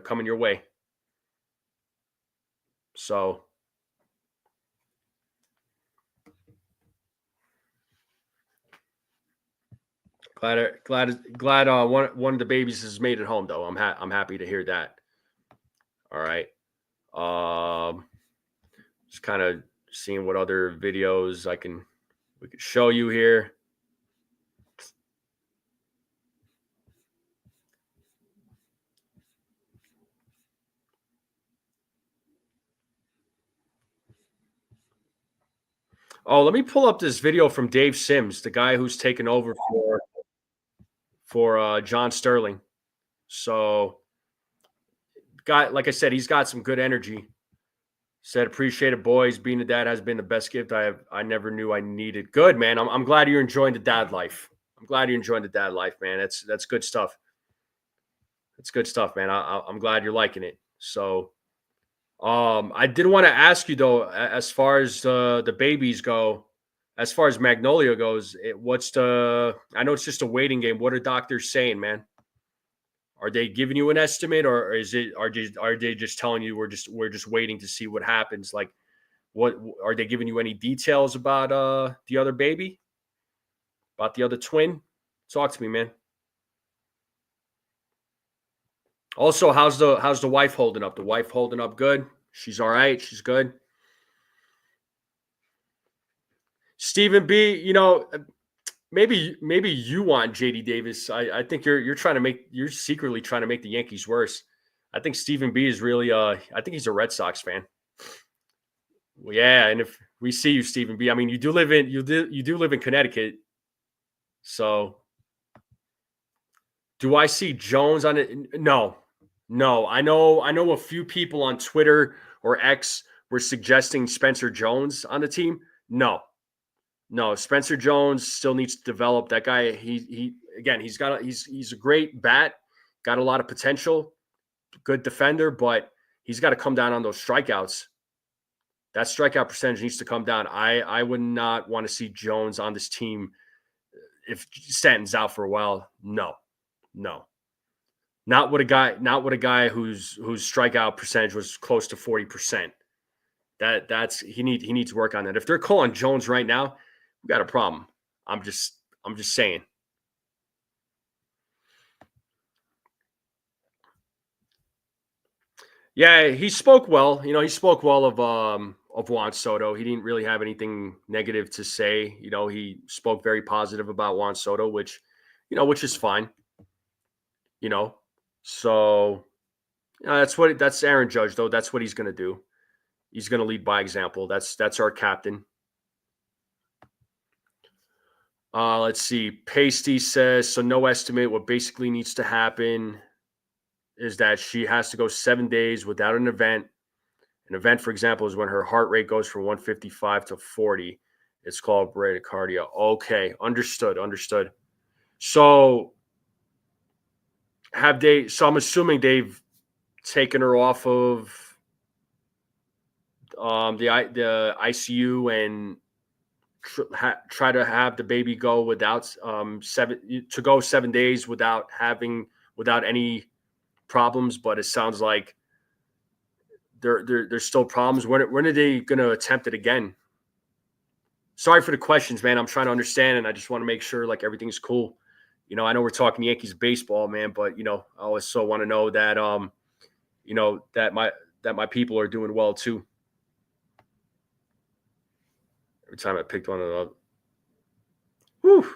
Coming your way. So glad one of the babies has made it home, though. I'm happy to hear that. All right. Just kind of seeing what other videos we could show you here. Oh, let me pull up this video from Dave Sims, the guy who's taken over for John Sterling. So, like I said, he's got some good energy. Said, appreciate it, boys. Being a dad has been the best gift I never knew I needed. Good, man. I'm glad you're enjoying the dad life. I'm glad you're enjoying the dad life, man. That's good stuff. That's good stuff, man. I'm glad you're liking it. So, I did want to ask you though, as far as the babies go, as far as Magnolia goes, I know it's just a waiting game. What are doctors saying, man? Are they giving you an estimate, or are they just telling you we're just waiting to see what happens? Like, what are they giving you any details about the other baby, about the other twin? Talk to me, man. Also, how's the wife holding up? The wife holding up good? She's all right. She's good. Stephen B, maybe you want JD Davis. I think you're secretly trying to make the Yankees worse. I think Stephen B is really I think he's a Red Sox fan. Well, yeah, and if we see you, Stephen B, I mean, you do live in Connecticut. So do I see Jones on it? No. I know a few people on Twitter or X were suggesting Spencer Jones on the team. No, Spencer Jones still needs to develop. That guy, he's a great bat, got a lot of potential, good defender, but he's got to come down on those strikeouts. That strikeout percentage needs to come down. I would not want to see Jones on this team if Stanton's out for a while. No. Not with a guy whose strikeout percentage was close to 40%. He needs to work on that. If they're calling Jones right now, we got a problem. I'm just saying. Yeah, he spoke well. He spoke well of Juan Soto. He didn't really have anything negative to say. He spoke very positive about Juan Soto, which is fine. So that's Aaron Judge, though. That's what he's going to do. He's going to lead by example. That's our captain. Let's see. Pasty says, so no estimate. What basically needs to happen is that she has to go 7 days without an event. An event, for example, is when her heart rate goes from 155 to 40. It's called bradycardia. Okay, understood. So I'm assuming they've taken her off of the ICU and try to have the baby go without 7 days without any problems. But it sounds like there's still problems. When are they going to attempt it again? Sorry for the questions, man. I'm trying to understand, and I just want to make sure like everything's cool. I know we're talking Yankees baseball, man, but I also want to know that that my people are doing well too. Every time I picked one of them. Whew.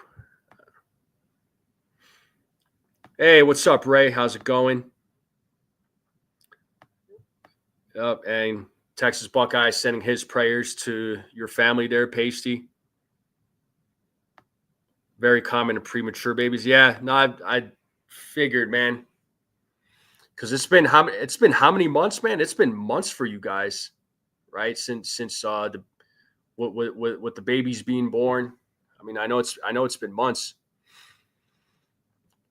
Hey, what's up, Ray? How's it going? And Texas Buckeye sending his prayers to your family there, Pasty. Very common in premature babies. Yeah, no, I Figured, man. Because it's been how many months, man? It's been months for you guys, right? Since the with the babies being born. I mean, I know it's been months.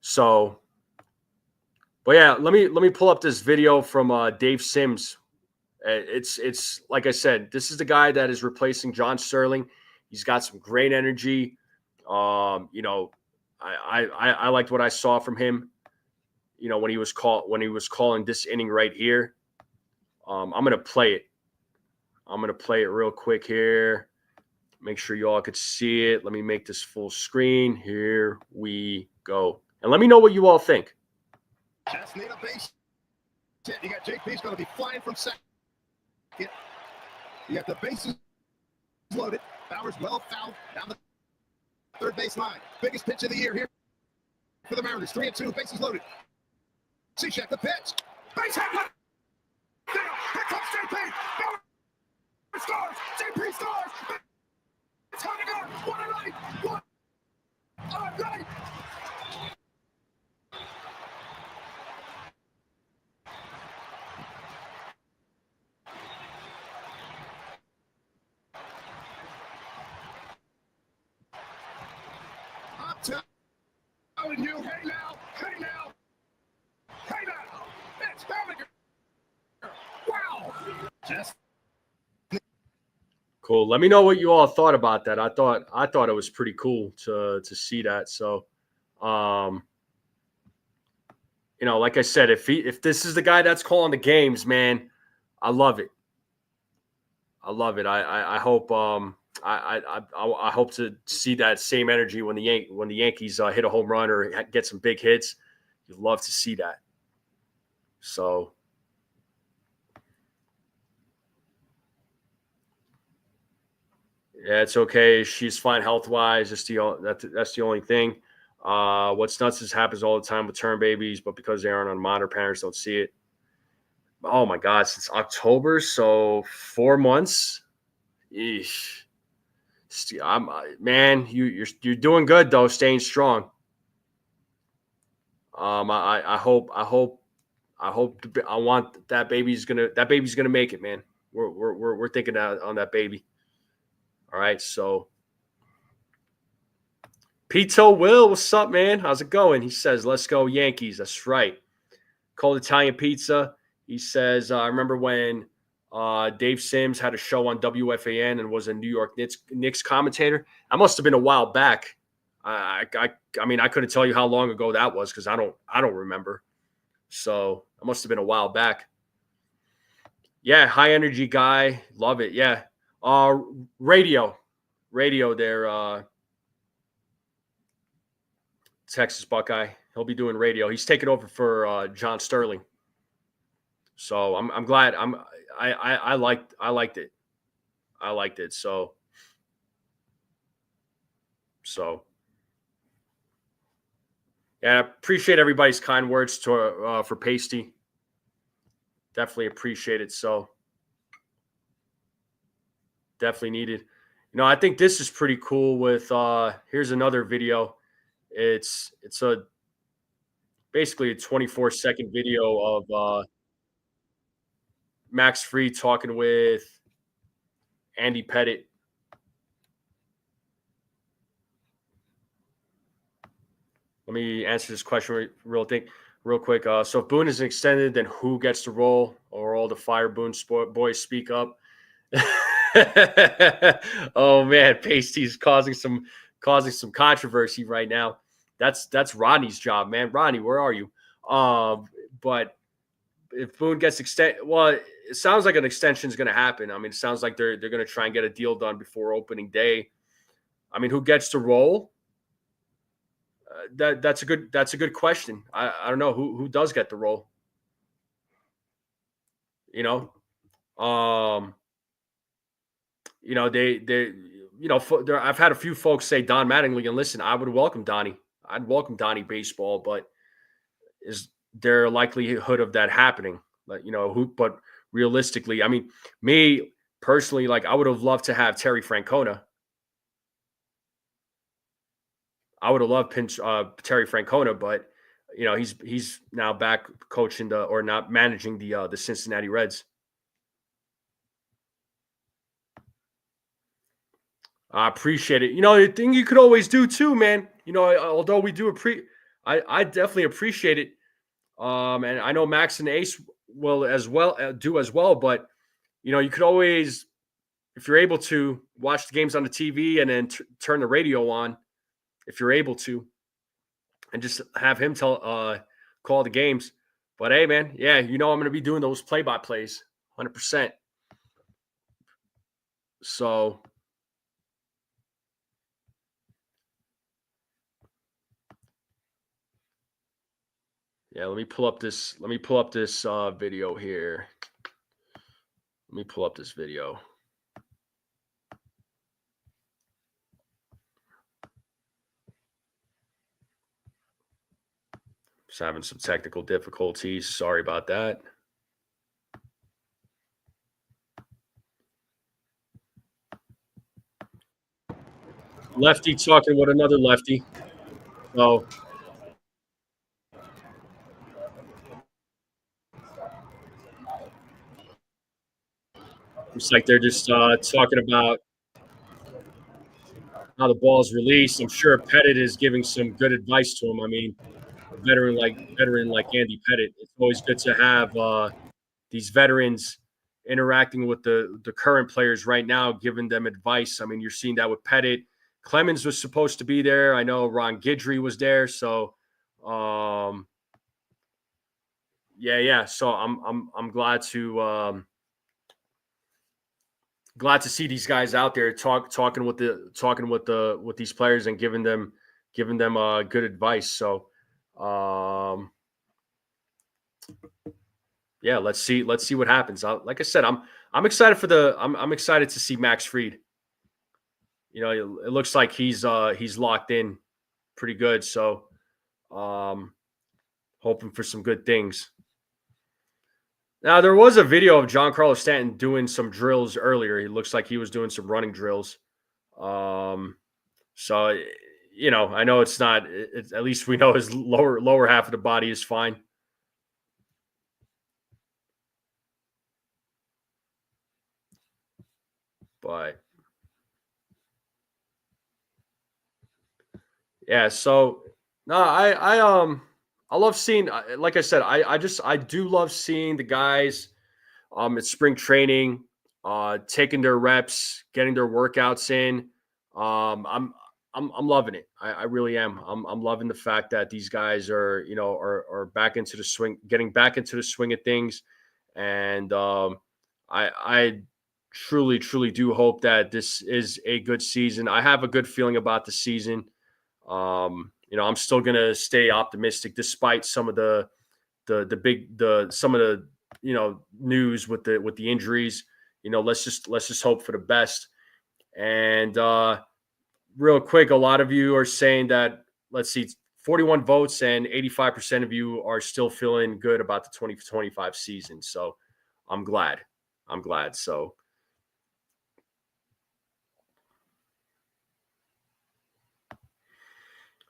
So, but yeah, let me pull up this video from Dave Sims. It's like I said, this is the guy that is replacing John Sterling. He's got some great energy. You know, I liked what I saw from him. You know, when he was calling this inning right here. I'm gonna play it. I'm gonna play it real quick here. Make sure you all could see it. Let me make this full screen. Here we go. And let me know what you all think. Just need a base hit. You got JP's going to be flying from second. You got the bases loaded. Bowers well fouled down the third base line. Biggest pitch of the year here for the Mariners. 3-2, bases loaded. Cishek the pitch. Base hit. Here comes JP. Bowers scores. JP scores. It's coming out. One and right. One. All right. I'm telling you, hey now, hey now, hey now. It's Bellinger. Wow. Just Cool. Let me know what you all thought about that. I thought it was pretty cool to see that. So, you know, like I said, if this is the guy that's calling the games, man, I love it. I love it. I hope I hope to see that same energy when the Yankees hit a home run or get some big hits. You'd love to see that. So. Yeah, it's okay. She's fine health-wise. That's the only thing. What's nuts is happens all the time with term babies, but because they aren't on monitor, parents don't see it. Oh my God, since October, so 4 months. Eesh. Man, you're doing good though, staying strong. I want that baby's gonna make it, man. We're thinking on that baby. All right, so Pito Will, what's up, man? How's it going? He says, let's go Yankees. That's right. Cold Italian Pizza. He says, I remember when Dave Sims had a show on WFAN and was a New York Knicks commentator. That must have been a while back. I mean, I couldn't tell you how long ago that was because I don't remember. So it must have been a while back. Yeah, high energy guy. Love it. Yeah. Radio there. Texas Buckeye. He'll be doing radio. He's taking over for John Sterling. So I'm glad. I liked it. I liked it. So yeah, I appreciate everybody's kind words for Pasty. Definitely appreciate it. So definitely needed. You know, I think this is pretty cool. With here's another video. It's basically a 24-second video of Max Fried talking with Andy Pettit. Let me answer this question real quick. So if Boone is extended, then who gets the role, or all the Fire Boone boys speak up? Oh man, Pasty's causing some controversy right now. That's Rodney's job, man. Rodney, where are you? But if Boone gets extended, well, it sounds like an extension is going to happen. I mean, it sounds like they're going to try and get a deal done before opening day. I mean, who gets the role? That's a good question. I don't know who does get the role. You know, I've had a few folks say Don Mattingly, and listen, I would welcome Donnie. I'd welcome Donnie baseball, but is there a likelihood of that happening? But realistically, I mean, me personally, like I would have loved to have Terry Francona. I would have loved Terry Francona, but he's now back coaching or not managing the Cincinnati Reds. I appreciate it. The thing you could always do too, man. Although we do I definitely appreciate it. And I know Max and Ace will as well do as well. But you could always, if you're able to, watch the games on the TV and then turn the radio on, if you're able to, and just have him call the games. But hey, man, yeah, I'm going to be doing those play-by-plays, 100%. So. Yeah, let me pull up this video here. Let me pull up this video. Just having some technical difficulties. Sorry about that. Lefty talking with another lefty. So looks like they're just talking about how the ball's released. I'm sure Pettit is giving some good advice to him. I mean, a veteran like Andy Pettit, it's always good to have these veterans interacting with the current players right now, giving them advice. I mean, you're seeing that with Pettit. Clemens was supposed to be there. I know Ron Guidry was there. So, yeah. So I'm glad to see these guys out there talking with these players and giving them good advice. So, yeah, let's see what happens. Like I said, I'm excited I'm excited to see Max Fried. It looks like he's locked in pretty good. So, hoping for some good things. Now, there was a video of Giancarlo Stanton doing some drills earlier. He looks like he was doing some running drills. So, I know it's not. At least we know his lower half of the body is fine. But yeah, so no, I love seeing. Like I said, I do love seeing the guys at spring training, taking their reps, getting their workouts in. I'm loving it. I really am. I'm loving the fact that these guys are back into the swing, getting back into the swing of things, and I truly do hope that this is a good season. I have a good feeling about the season. I'm still gonna stay optimistic despite some of the news with the injuries. Let's just hope for the best. And real quick, a lot of you are saying that, let's see, 41 votes and 85% of you are still feeling good about the 2025 season. So I'm glad. So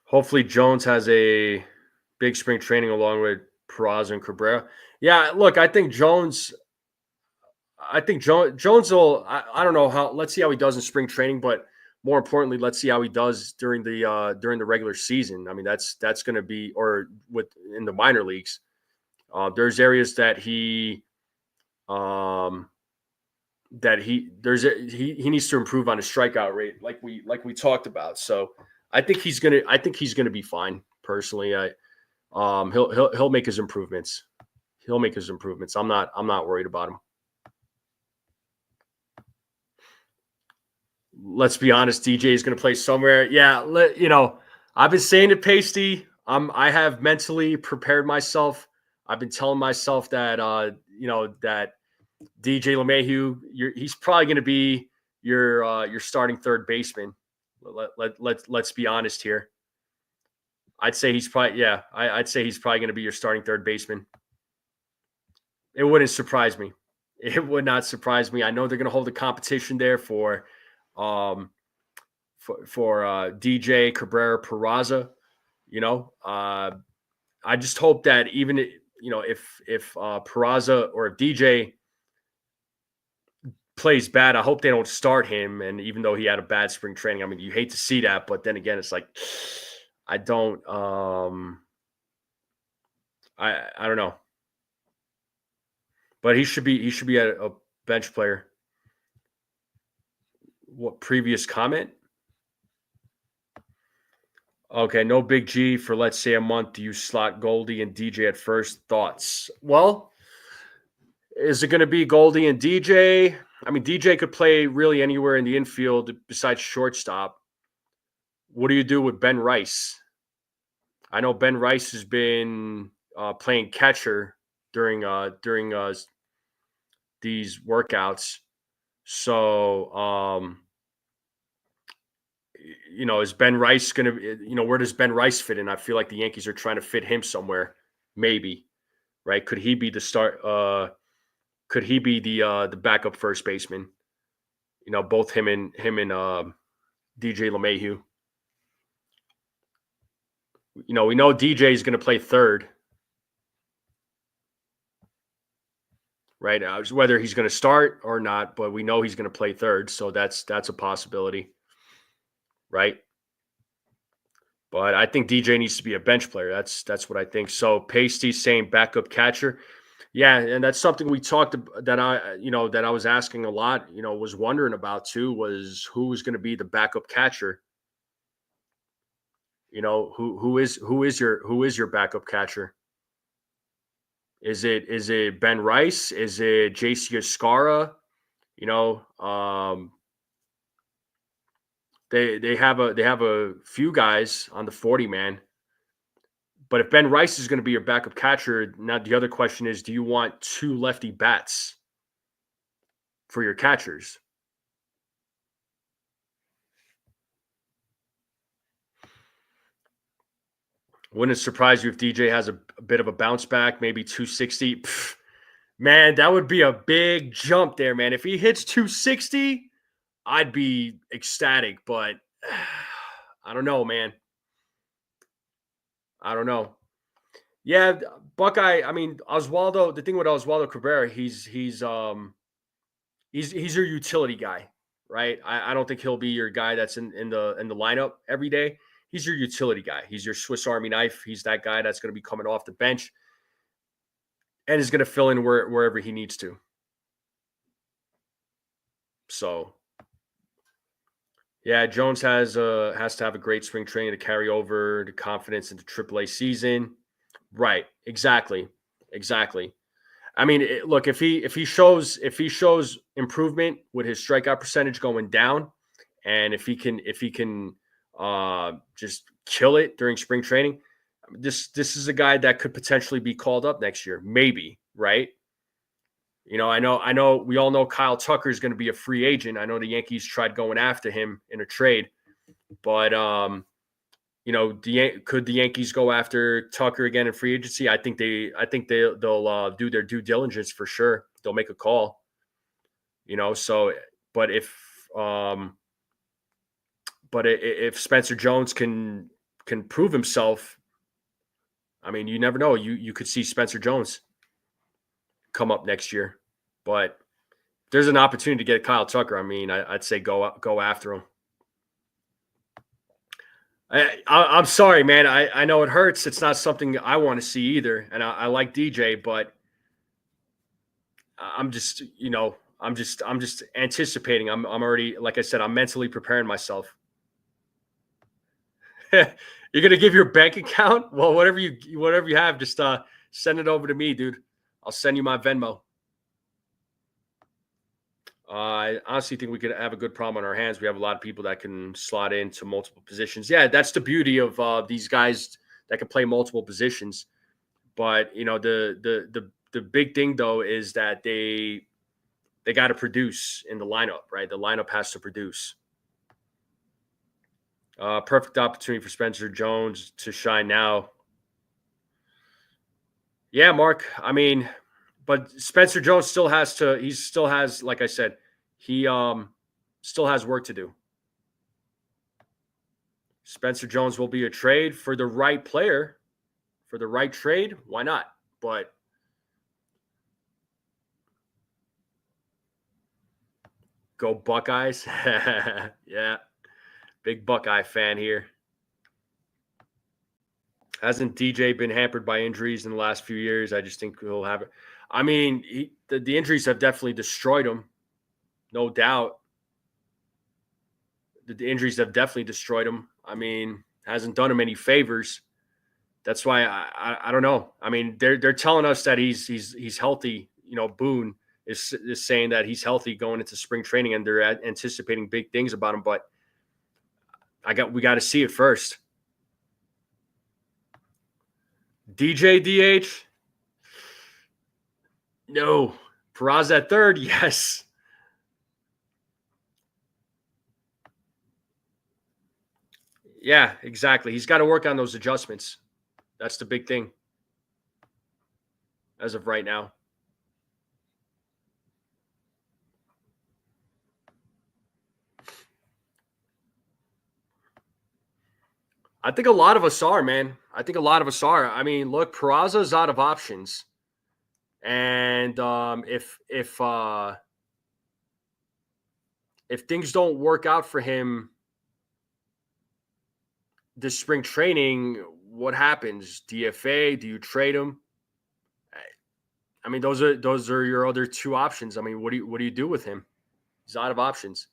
hopefully Jones has a big spring training along with Peraza and Cabrera. Yeah, look, I think Jones will. I don't know how. Let's see how he does in spring training, but more importantly, let's see how he does during the regular season. I mean, that's going to be, or in the minor leagues. There's areas that he needs to improve on his strikeout rate, like we talked about. So I think he's gonna be fine. Personally, he'll make his improvements. I'm not worried about him. Let's be honest, DJ is going to play somewhere. Yeah, I've been saying it, Pasty. I have mentally prepared myself. I've been telling myself that that DJ LeMahieu, he's probably going to be your starting third baseman. Let's be honest here. I'd say he's probably going to be your starting third baseman. It wouldn't surprise me. It would not surprise me. I know they're going to hold a competition there for DJ, Cabrera, Peraza. I just hope that even, if Peraza or if DJ plays bad, I hope they don't start him. And even though he had a bad spring training, I mean, you hate to see that, but then again, it's like, I don't know, but he should be a bench player. What previous comment? Okay, no Big G for, let's say, a month. Do you slot Goldie and DJ at first? Thoughts? Well, is it going to be Goldie and DJ? I mean, DJ could play really anywhere in the infield besides shortstop. What do you do with Ben Rice? I know Ben Rice has been playing catcher during these workouts. So, is Ben Rice going to, where does Ben Rice fit in? I feel like the Yankees are trying to fit him somewhere, maybe, right? Could he be the start? Could he be the backup first baseman? Both him and DJ LeMahieu. We know DJ is going to play third, right? Whether he's going to start or not, but we know he's going to play third, so that's a possibility, right? But I think DJ needs to be a bench player. That's what I think. So Pasty's saying backup catcher. Yeah, and that's something we talked about that I was asking a lot, was wondering about too, was who was going to be the backup catcher. Who is your backup catcher? Is it Ben Rice? Is it JC Escara? They have a few guys on the 40 man. But if Ben Rice is going to be your backup catcher, now the other question is, do you want two lefty bats for your catchers? Wouldn't it surprise you if DJ has a bit of a bounce back, maybe 260? Man, that would be a big jump there, man. If he hits 260, I'd be ecstatic, but I don't know, man. I don't know. Yeah, Buckeye. I mean, Oswaldo. The thing with Oswaldo Cabrera, he's your utility guy, right? I don't think he'll be your guy that's in the lineup every day. He's your utility guy. He's your Swiss Army knife. He's that guy that's going to be coming off the bench and is going to fill in wherever he needs to. So, yeah, Jones has to have a great spring training to carry over the confidence into AAA season. Right. Exactly. I mean, look, if he shows improvement with his strikeout percentage going down, and if he can just kill it during spring training, this is a guy that could potentially be called up next year, maybe, right? I know we all know Kyle Tucker is going to be a free agent. I know the Yankees tried going after him in a trade, but could the Yankees go after Tucker again in free agency? I think they'll do their due diligence for sure. They'll make a call. So but if Spencer Jones can prove himself, I mean, you never know. You could see Spencer Jones come up next year. But if there's an opportunity to get Kyle Tucker, I mean, I'd say go after him. I'm sorry, man. I know it hurts. It's not something I want to see either. And I like DJ, but I'm just anticipating. I'm already, like I said, I'm mentally preparing myself. You're gonna give your bank account? Well, whatever you have, just send it over to me, dude. I'll send you my Venmo. I honestly think we could have a good problem on our hands. We have a lot of people that can slot into multiple positions. Yeah, that's the beauty of these guys that can play multiple positions. But the big thing though is that they got to produce in the lineup, right? The lineup has to produce. Perfect opportunity for Spencer Jones to shine now. Yeah, Mark. I mean, but Spencer Jones still has, like I said, he still has work to do. Spencer Jones will be a trade for the right player. for the right trade, why not? But go Buckeyes. Yeah. Big Buckeye fan here. Hasn't DJ been hampered by injuries in the last few years? I just think he'll have it. I mean, the injuries have definitely destroyed him, no doubt. The injuries have definitely destroyed him. I mean, hasn't done him any favors. That's why I don't know. I mean, they're telling us that he's healthy. You know, Boone is saying that he's healthy going into spring training, and they're anticipating big things about him. But we got to see it first. DJ DH? No. Peraza at third? Yes. Yeah, exactly. He's got to work on those adjustments. That's the big thing as of right now. I think a lot of us are, man. I think a lot of us are. I mean, look, Peraza's out of options. And if things don't work out for him this spring training, what happens? DFA? Do you trade him? I mean, those are your other two options. I mean, what do you do with him? He's out of options.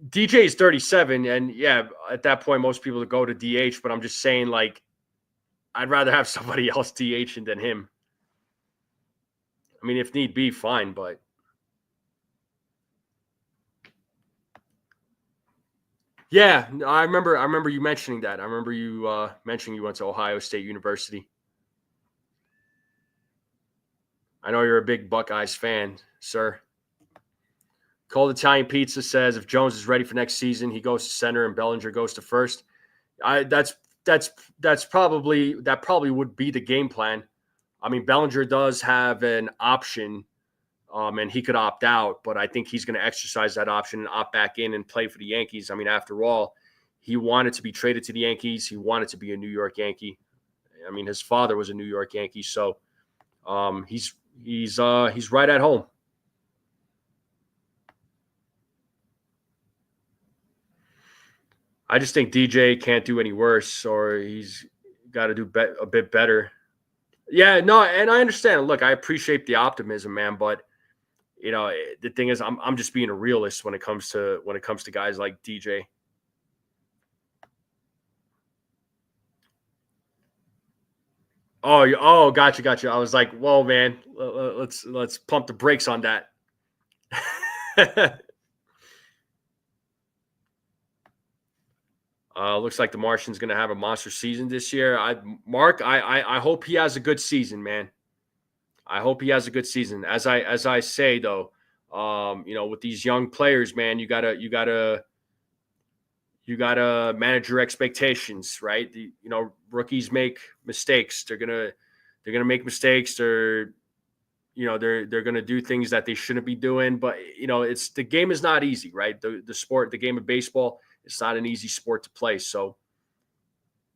DJ is 37, and yeah, at that point, most people would go to DH. But I'm just saying, like, I'd rather have somebody else DHing than him. I mean, if need be, fine, but yeah, I remember you mentioning that. I remember you mentioning you went to Ohio State University. I know you're a big Buckeyes fan, sir. Cold Italian Pizza says if Jones is ready for next season, he goes to center and Bellinger goes to first. That probably would be the game plan. I mean, Bellinger does have an option, and he could opt out, but I think he's going to exercise that option and opt back in and play for the Yankees. I mean, after all, he wanted to be traded to the Yankees. He wanted to be a New York Yankee. I mean, his father was a New York Yankee, so he's right at home. I just think DJ can't do any worse, or he's got to do a bit better. Yeah, no, and I understand. Look, I appreciate the optimism, man, but you know, the thing is, I'm just being a realist when it comes to guys like DJ. Oh, gotcha. I was like, whoa, man, let's pump the brakes on that. Looks like the Martian's going to have a monster season this year. I hope he has a good season, man. I hope he has a good season. As I say though, you know, with these young players, man, you gotta manage your expectations, right? Rookies make mistakes. They're gonna make mistakes. They're gonna do things that they shouldn't be doing. But you know, the game is not easy, right? The game of baseball, it's not an easy sport to play. So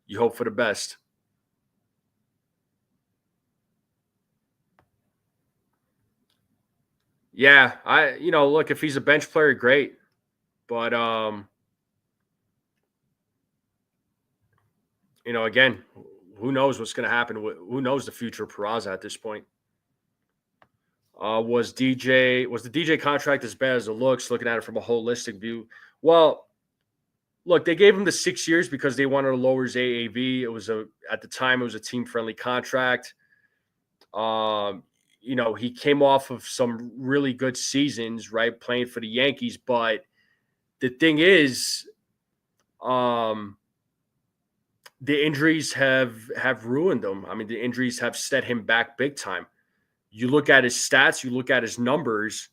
you hope for the best. Yeah, look, if he's a bench player, great. But again, who knows what's going to happen? Who knows the future of Peraza at this point? Was the DJ contract as bad as it looks? Looking at it from a holistic view, well, look, they gave him the 6 years because they wanted to lower his AAV. At the time it was a team friendly contract. He came off of some really good seasons, right, playing for the Yankees. But the thing is, the injuries have ruined him. I mean, the injuries have set him back big time. You look at his stats, you look at his numbers,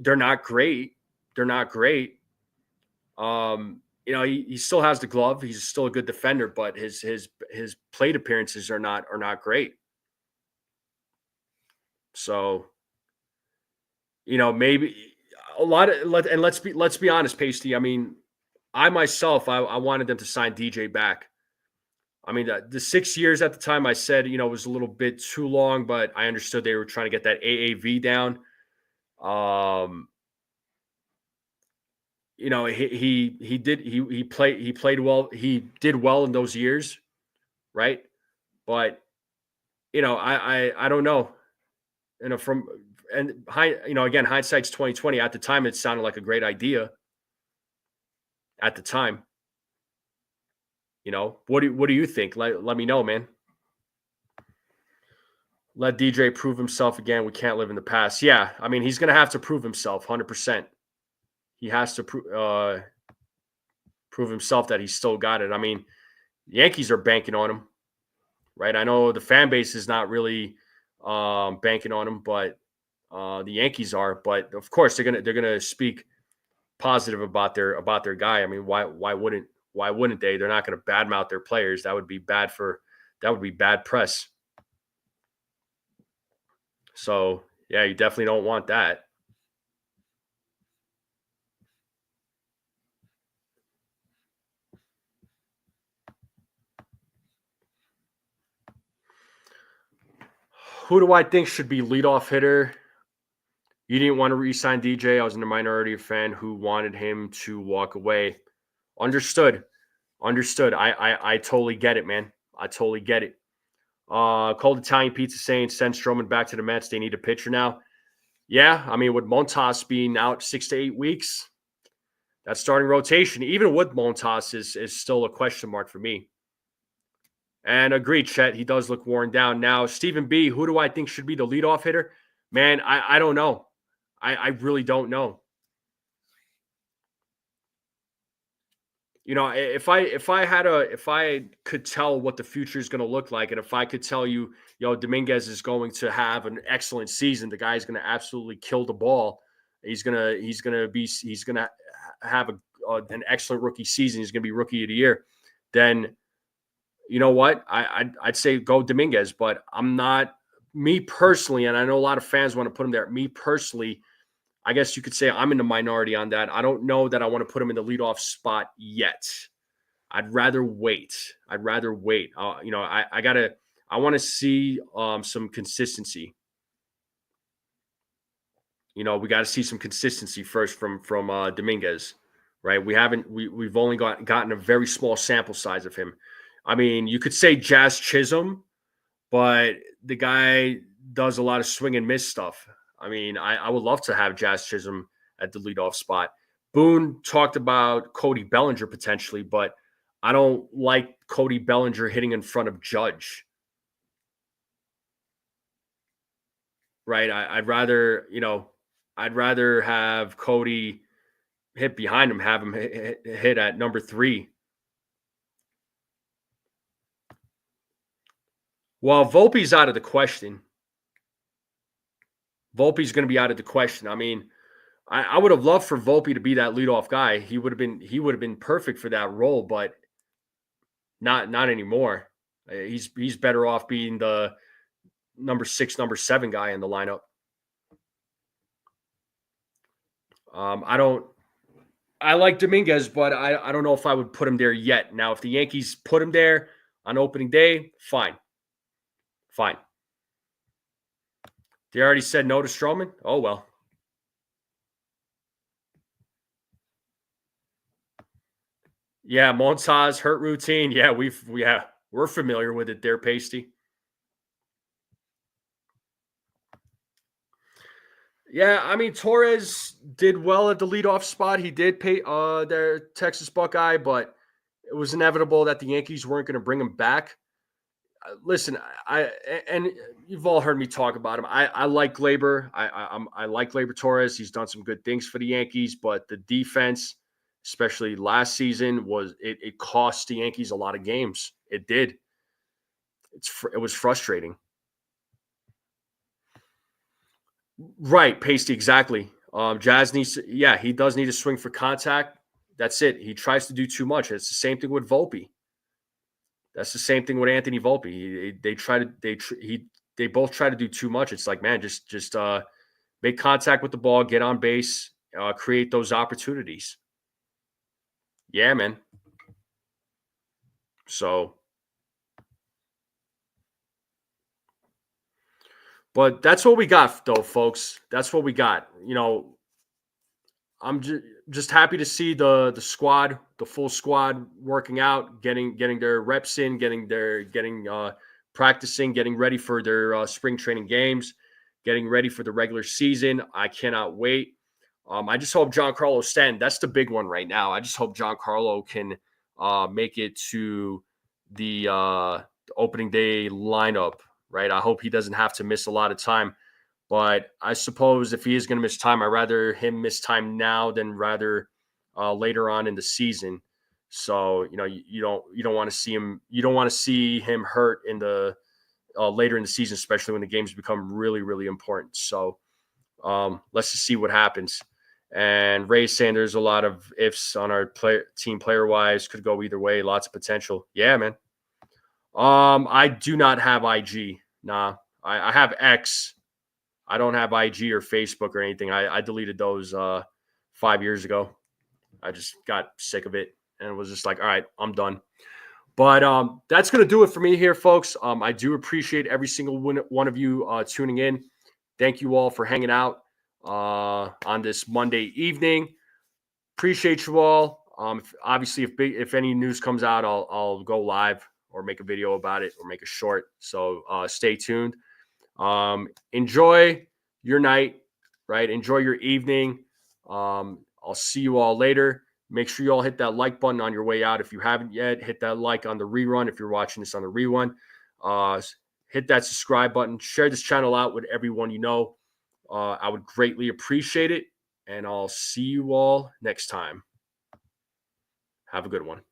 they're not great. They're not great. He still has the glove. He's still a good defender, but his plate appearances are not great. So, maybe a lot of, and let's be honest, Pasty. I mean, I myself, I wanted them to sign DJ back. I mean, the 6 years at the time I said, was a little bit too long, but I understood they were trying to get that AAV down. He played well. He did well in those years, right? But I don't know. Again, hindsight's 2020. At the time, it sounded like a great idea. At the time, what do you think? Let me know, man. Let DJ prove himself again. We can't live in the past. Yeah, I mean, he's going to have to prove himself 100%. He has to prove himself that he's still got it. I mean, the Yankees are banking on him, right? I know the fan base is not really banking on him, but the Yankees are. But of course, they're gonna speak positive about their guy. I mean, why wouldn't they? They're not going to badmouth their players. That would be bad press. So yeah, you definitely don't want that. Who do I think should be leadoff hitter? You didn't want to re-sign DJ. I was in the minority of fan who wanted him to walk away. Understood. I totally get it, man. I totally get it. Cold Italian Pizza saying send Stroman back to the Mets. They need a pitcher now. Yeah, I mean, with Montas being out 6 to 8 weeks, that starting rotation, even with Montas, is still a question mark for me. And agreed, Chet, he does look worn down. Now, Stephen B., who do I think should be the leadoff hitter? Man, I don't know. I really don't know. If I could tell what the future is going to look like, and if I could tell you, Dominguez is going to have an excellent season, the guy's going to absolutely kill the ball. He's going to have an excellent rookie season. He's going to be rookie of the year. Then, you know what? I'd say go Dominguez, but I'm not, me personally, and I know a lot of fans want to put him there. Me personally, I guess you could say I'm in the minority on that. I don't know that I want to put him in the leadoff spot yet. I'd rather wait. I want to see some consistency. We got to see some consistency first from Dominguez, right? We've only gotten a very small sample size of him. I mean, you could say Jazz Chisholm, but the guy does a lot of swing and miss stuff. I mean, I would love to have Jazz Chisholm at the leadoff spot. Boone talked about Cody Bellinger potentially, but I don't like Cody Bellinger hitting in front of Judge. Right? I'd rather have Cody hit behind him, have him hit at number 3. Well, Volpe's out of the question. Volpe's going to be out of the question. I mean, I would have loved for Volpe to be that leadoff guy. He would have been perfect for that role, but not anymore. He's better off being the number 6, number 7 guy in the lineup. I like Dominguez, but I don't know if I would put him there yet. Now, if the Yankees put him there on opening day, fine. They already said no to Stroman? Oh, well. Yeah, Montas hurt routine. Yeah, we're familiar with it there, Pasty. Yeah, I mean, Torres did well at the leadoff spot. He did pay their Texas Buckeye, but it was inevitable that the Yankees weren't going to bring him back. Listen, and you've all heard me talk about him. I like Gleyber. I like Gleyber Torres. He's done some good things for the Yankees, but the defense, especially last season, it cost the Yankees a lot of games. It did. It was frustrating. Right, Pasty, exactly. Jazz he does need to swing for contact. That's it. He tries to do too much. It's the same thing with Volpe. That's the same thing with Anthony Volpe. They both try to do too much. It's like, man, just make contact with the ball, get on base, create those opportunities. Yeah, man. So, But that's what we got, though, folks. That's what we got. I'm just happy to see the squad, the full squad, working out, getting their reps in, getting practicing, getting ready for their spring training games, getting ready for the regular season. I cannot wait. I just hope Giancarlo Stanton. That's the big one right now. I just hope Giancarlo can make it to the opening day lineup. Right. I hope he doesn't have to miss a lot of time. But I suppose if he is going to miss time, I'd rather him miss time now than rather later on in the season. So you don't want to see him. You don't want to see him hurt in the later in the season, especially when the games become really, really important. So let's just see what happens. And Ray Sanders, a lot of ifs on our team player wise, could go either way. Lots of potential. Yeah, man. I do not have IG. Nah, I have X. I don't have IG or Facebook or anything. I deleted those 5 years ago. I just got sick of it and was just like, all right, I'm done. But that's going to do it for me here, folks. I do appreciate every single one of you tuning in. Thank you all for hanging out on this Monday evening. Appreciate you all. Obviously, if any news comes out, I'll go live or make a video about it or make a short. So stay tuned. Enjoy your night, right? Enjoy your evening. I'll see you all later. Make sure you all hit that like button on your way out. If you haven't yet, hit that like on the rerun. If you're watching this on the rerun, hit that subscribe button. Share this channel out with everyone you know. I would greatly appreciate it. And I'll see you all next time. Have a good one.